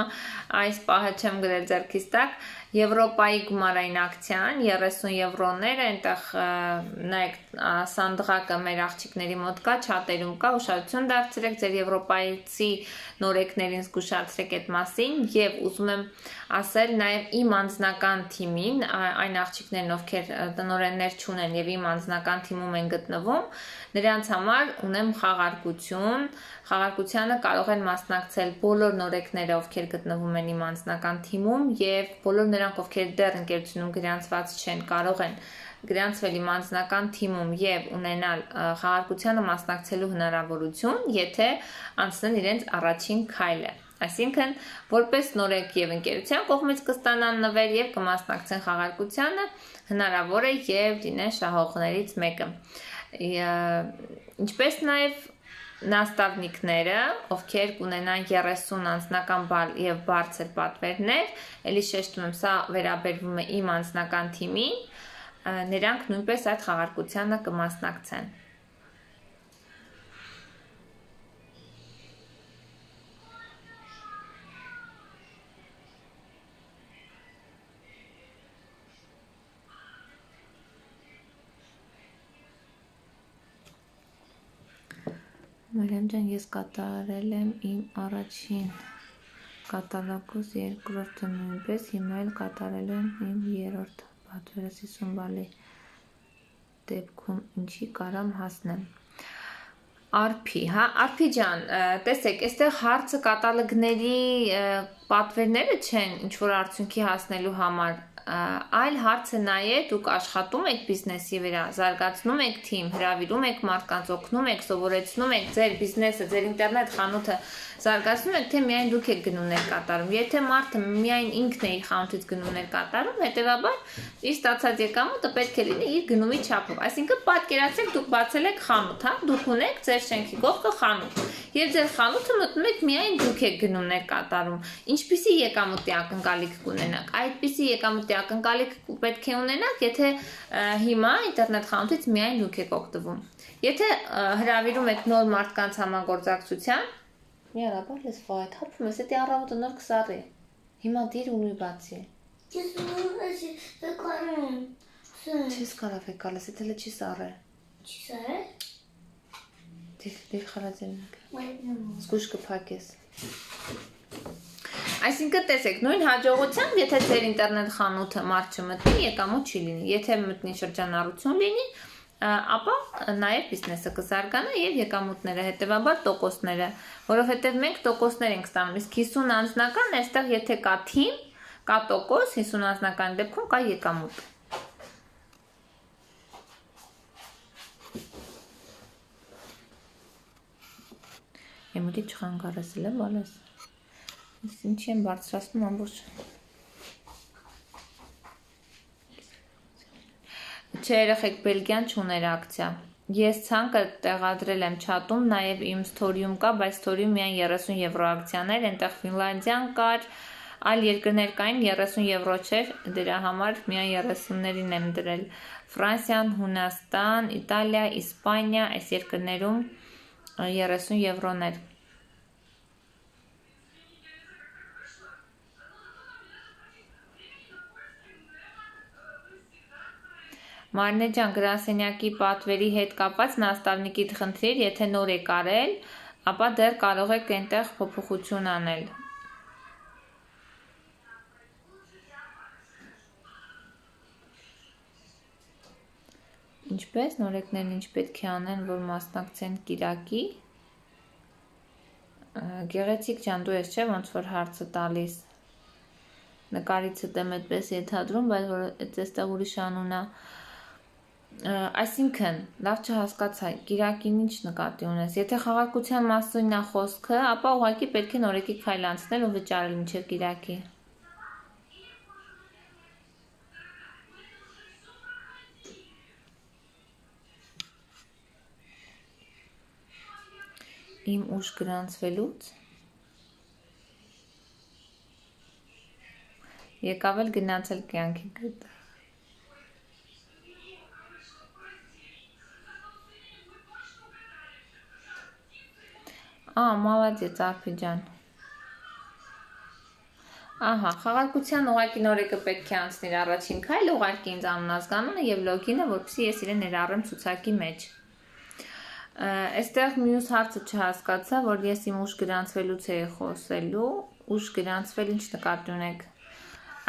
այս պահը չեմ գրել ձեռքից տակ, Եվրոպայի գումարային ակցիան 30 եվրոներ, այնտեղ նայեք սանդղակը մեր աղջիկների մոտ կա, չաթերում կա, ուշադրություն դարձրեք ձեր եվրոպայցի նորեկներին զգուշացրեք այդ մասին եւ ուզում եմ ասել նաեւ իմ անձնական թիմին, այն աղջիկներն ովքեր տնօրեններ չունեն եւ իմ անձնական թիմում են գտնվում, նրանց համար ունեմ խաղարկություն, խաղարկությանը կարող են մասնակցել բոլոր նորեկները, ովքեր գտնվում են իմ անձնական թիմում եւ բոլոր նրանք, ովքեր դեռ ընկերությունում գրանցված չեն, կարող են գրանցվել իմ անձնական թիմում եւ ունենալ խաղարկությանը մասնակցելու հնարավորություն, եթե անցնեն իրենց առաջին քայլը։ Այսինքն, որպես նորեկ եւ ընկերության կողմից կստանան նվեր եւ կմասնակցեն խաղարկությանը, հնարավոր է եւ լինեն շահողներից մեկը։ Ինչպես նաեւ նաստավնիկները, ովքեր կունենան 30 անձնական բալ եւ բարձր պատվերներ, ելի շեշտում եմ, սա վերաբերվում է իմ անձնական թիմին, նրանք նույնպես այդ խաղարկությանը կմասնակցեն։ Մարիամ ջան, ես կատարել եմ իմ առաջին կատալոգուս երկրորդը նույնպես, հիմա էլ կատարել եմ իմ երրորդ պատվերը 50 բալի դեպքում ինչի կարամ հասնեմ։ Արփի, հա, Արփի ջան, տեսեք, այստեղ հարցը կատալոգների պատվերները չեն ինչ որ արդյունքի հասնելու համար, այլ հարցը նա է, դուք աշխատում եք բիզնեսի վրա, զարգացնում եք թիմ, հրավիրում եք մարդկանց, օգնում եք, սովորեցնում եք ձեր բիզնեսը, ձեր ինտերնետ խանութը զարգացնում եք, թե միայն դուք եք գնումներ կատարում։ Եթե մարդը միայն ինքն է իր խանութից գնումներ կատարում, հետևաբար իր ստացած եկամուտը պետք է լինի իր գնումի չափով։ Այսինքն պատկերացրեք, դուք բացել եք խանութ, հա, դուք ունեք ձեր շենքի կողքը խանութ, եւ ձեր խանութը մտնում եք միայն դուք եք գնումներ կատարում։ Ինչպիսի եկամուտի ակնկալիք կունենաք։ Այդպիսի եկամուտի ակնկալիք պետք է ունենաք, եթե հիմա ինտերնետ խանութից միայն դուք եք օգտվում։ Եթե հրավիրում եք նոր մարդկանց համագործակցության, միառաբար լես վայդ, հարփում ես, էդի առավոտը նոր կսարի։ Հիմա դիր ունի բացի։ Չես կարավ եկալ, ես էդ հլը չի սարը։ Չի սարը։ Դիր խարաձեննակ։ Զգուշ կպակես։ Այսինքն տեսեք, նույն հաջողությամբ, եթե ձեր ինտերնետ խանութը մարդ չմտնի, եկամուտ չի լինի։ Եթե մտնի շրջանառություն լինի, ապա նաև բիզնեսը կզարգանա եւ եկամուտները, հետեւաբար տոկոսները, որովհետեւ մենք տոկոսներ ենք ստանում, իսկ 50 անձնական այստեղ եթե կա թիմ, կա տոկոս, 50 անձնական դեպքում կա եկամուտ։ Եմուտի չխանգարեցել է բալես։ Ես ինչի եմ բարձրացնում ամբողջ։ Չէ, երեխեք, Բելգիան չուներ ակցիա։ Ես ցանկը տեղադրել եմ չաթում, նաև իմ ստորիում կա, բայց ստորիում միայն 30 եվրո ակցիաներ, այնտեղ Ֆինլանդիան կար, այլ երկրներ կային 30 եվրո չէր, դրա համար միայն 30-ներին եմ դրել։ Ֆրանսիան, Հունաստան, Իտալիա, Իսպանիա, այս երկրներում 30 եվրոներ։ Մարնե ջան, գրասենյակի պատվերի հետ կապված նաստավնիկի խնդիր, եթե նոր եք արել, ապա դեռ կարող եք այնտեղ փոփոխություն անել։ Ինչպես նորեկներն ինչ պետք է անեն, որ մասնակցեն կիրակի։ Գեղեցիկ ջան, դու ես չէ ոնց որ հարցը տալիս։ Նկարիցդ եմ այդպես ենթադրում, բայց որ այստեղ ուրիշ անուն է։ Այսինքն, լավ չհասկացա, կիրակին ինչ նկատի ունես։ Եթե խաղարկության մասին է խոսքը, ապա ուղղակի պետք է նորեկի քայլ անցնել ու վճարել մինչև կիրակի։ Իմ ուշ գրանցվելուց եկավ էլ գնացել կյանքի գտը։ Մալադեց Արփի ջան։ Ահա, խաղարկության ուղղակի նորեկը պետք է անցներ առաջին քայլը, ուղարկի ինձ անունազգանունը եւ լոգինը, որպեսզի ես իրեն ներառեմ ցուցակի մեջ։ Այստեղ մյուս հարցը չհասկացա, որ ես իմ ուշ գրանցվելուց էի խոսելու, ուշ գրանցվել ինչ նկատի ունեք։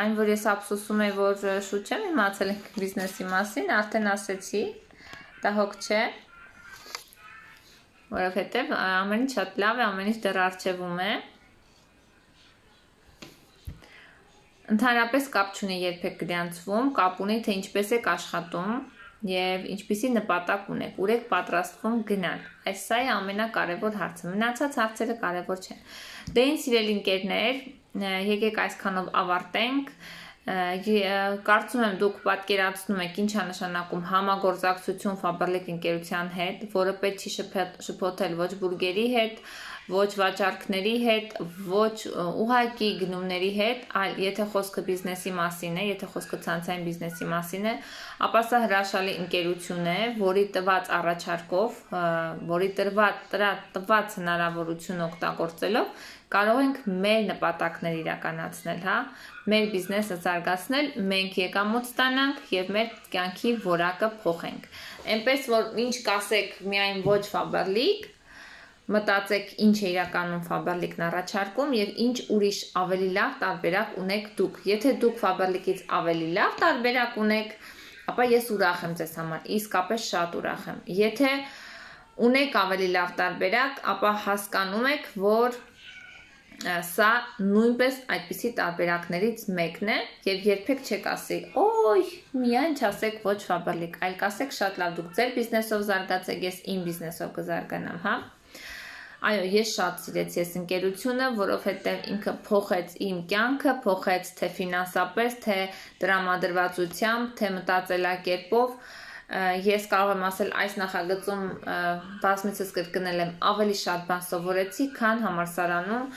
Այն, որ ես ափսոսում եմ, որ շուտ չեմ իմացել բիզնեսի մասին, արդեն ասեցի, դա հոգ չէ։ Որովհետև ամեն ինչ շատ լավ է, ամեն ինչ դեռ առջևում է։ Ընդհանրապես կապ չունի երբեք գրանցվում, կապ ունի թե ինչպես եք աշխատում եւ ինչպիսի նպատակ ունեք, ուր եք պատրաստվում գնալ։ Այս սա է ամենակարևոր հարցը։ Մնացած հարցերը կարևոր չեն։ Դե ինձ սիրելի ընկերներ, եկեք այսքանով ավարտենք։ Կարծում եմ դուք պատկերացնում եք ինչ է նշանակում համագործակցություն Faberlic ընկերության հետ, որը պետք չի շփոթել ոչ բուրգերի հետ, ոչ վաճառքների հետ, ոչ ուղղակի գնումների հետ, այլ եթե խոսքը բիզնեսի մասին է, եթե խոսքը ցանցային բիզնեսի մասին է, ապա սա հրաշալի ընկերություն է, որի տված առաջարկով, որի տված հնարավորություն օգտագործելով կարող ենք մեր նպատակներ իրականացնել, հա, մեր բիզնեսը զարգացնել, մենք եկամուտ ստանանք եւ մեր կյանքի որակը փոխենք։ Այնպես որ ինչ կասեք միայն ոչ Faberlic, մտածեք ինչ է իրականում Faberlic-ն առաջարկում եւ ինչ ուրիշ ավելի լավ տարբերակ ունեք դուք։ Եթե դուք Faberlic-ից ավելի լավ տարբերակ ունեք, ապա ես ուրախ եմ ձեզ համար, իսկապես շատ ուրախ եմ։ Եթե ունեք ավելի լավ տարբերակ, ապա հասկանում եք, որ սա նույնպես այդպիսի տարբերակներից մեկն է եւ երբեք չեք ասի օй միայն չասեք ոչ Faberlic, այլ կասեք շատ լավ դուք ձեր բիզնեսով զարգացեք, ես իմ բիզնեսով կզարգանամ, հա։ Այո, ես շատ սիրեցի այս ընկերությունը, որովհետև ինքը փոխեց իմ կյանքը, փոխեց թե ֆինանսապես, թե տրամադրվածությամբ, թե մտածելակերպով։ Ես կարող եմ ասել, այս նախագծում բազմիցս կրկնել եմ, ավելի շատ բան սովորեցի, քան համալսարանում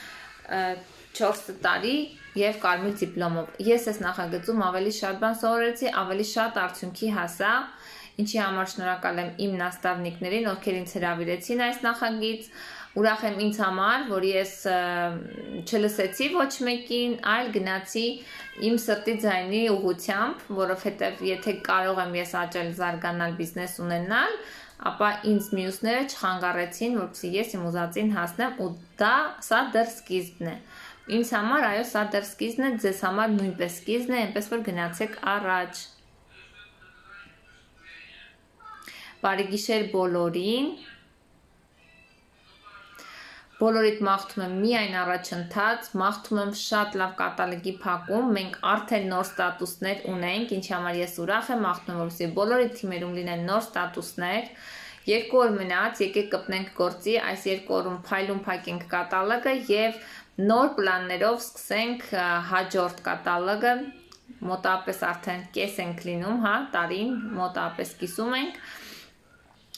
4 տարի եւ կարմիր դիպլոմով։ Ես այս նախագծում ավելի շատ բան սովորեցի, ավելի շատ արդյունքի հասա, ինչի համար շնորհակալ եմ իմ նաստավնիկներին, ովքեր ինձ հրավիրեցին այս նախագիծ։ Ուրախ եմ ինձ համար, որ ես չլսեցի ոչ մեկին, այլ գնացի իմ սրտի ձայնի ուղղությամբ, որովհետև եթե կարող եմ ես աճել, զարգանալ, բիզնես ունենալ, ապա ինձ մյուսները չխանգարեցին, որպեսզի ես իմ ուզածին հասնեմ, ու սա դեռ սկիզբն է։ Ինձ համար, այո, սա դեռ սկիզբն է, ձեզ համար նույնպես սկիզբն է, այնպես որ գնացեք առաջ։ Բարի գիշեր բոլորին։ Բոլորիդ մաղթում եմ միայն առաջընթաց, մաղթում եմ շատ լավ կատալոգի փակում, մենք արդեն նոր ստատուսներ ունենք, ինչի համար ես ուրախ եմ, մաղթում եմ, որպեսզի բոլորի թիմերում լինեն նոր ստատուսներ։ 2 օր մնաց, եկեք կպնենք գործի, այս 2 օրում փայլում փակենք կատալոգը եւ նոր պլաններով սկսենք հաջորդ կատալոգը, մոտավորապես արդեն կես ենք լինում, հա, տարին մոտավորապես կիսում ենք։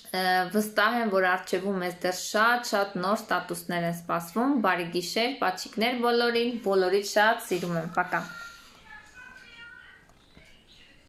Վստահ եմ, որ առջևում մեզ դեռ շատ նոր ստատուսներ են սպասվում, բարի գիշեր, պաչիկներ բոլորին, բոլորիդ շատ սիրում եմ, պակա։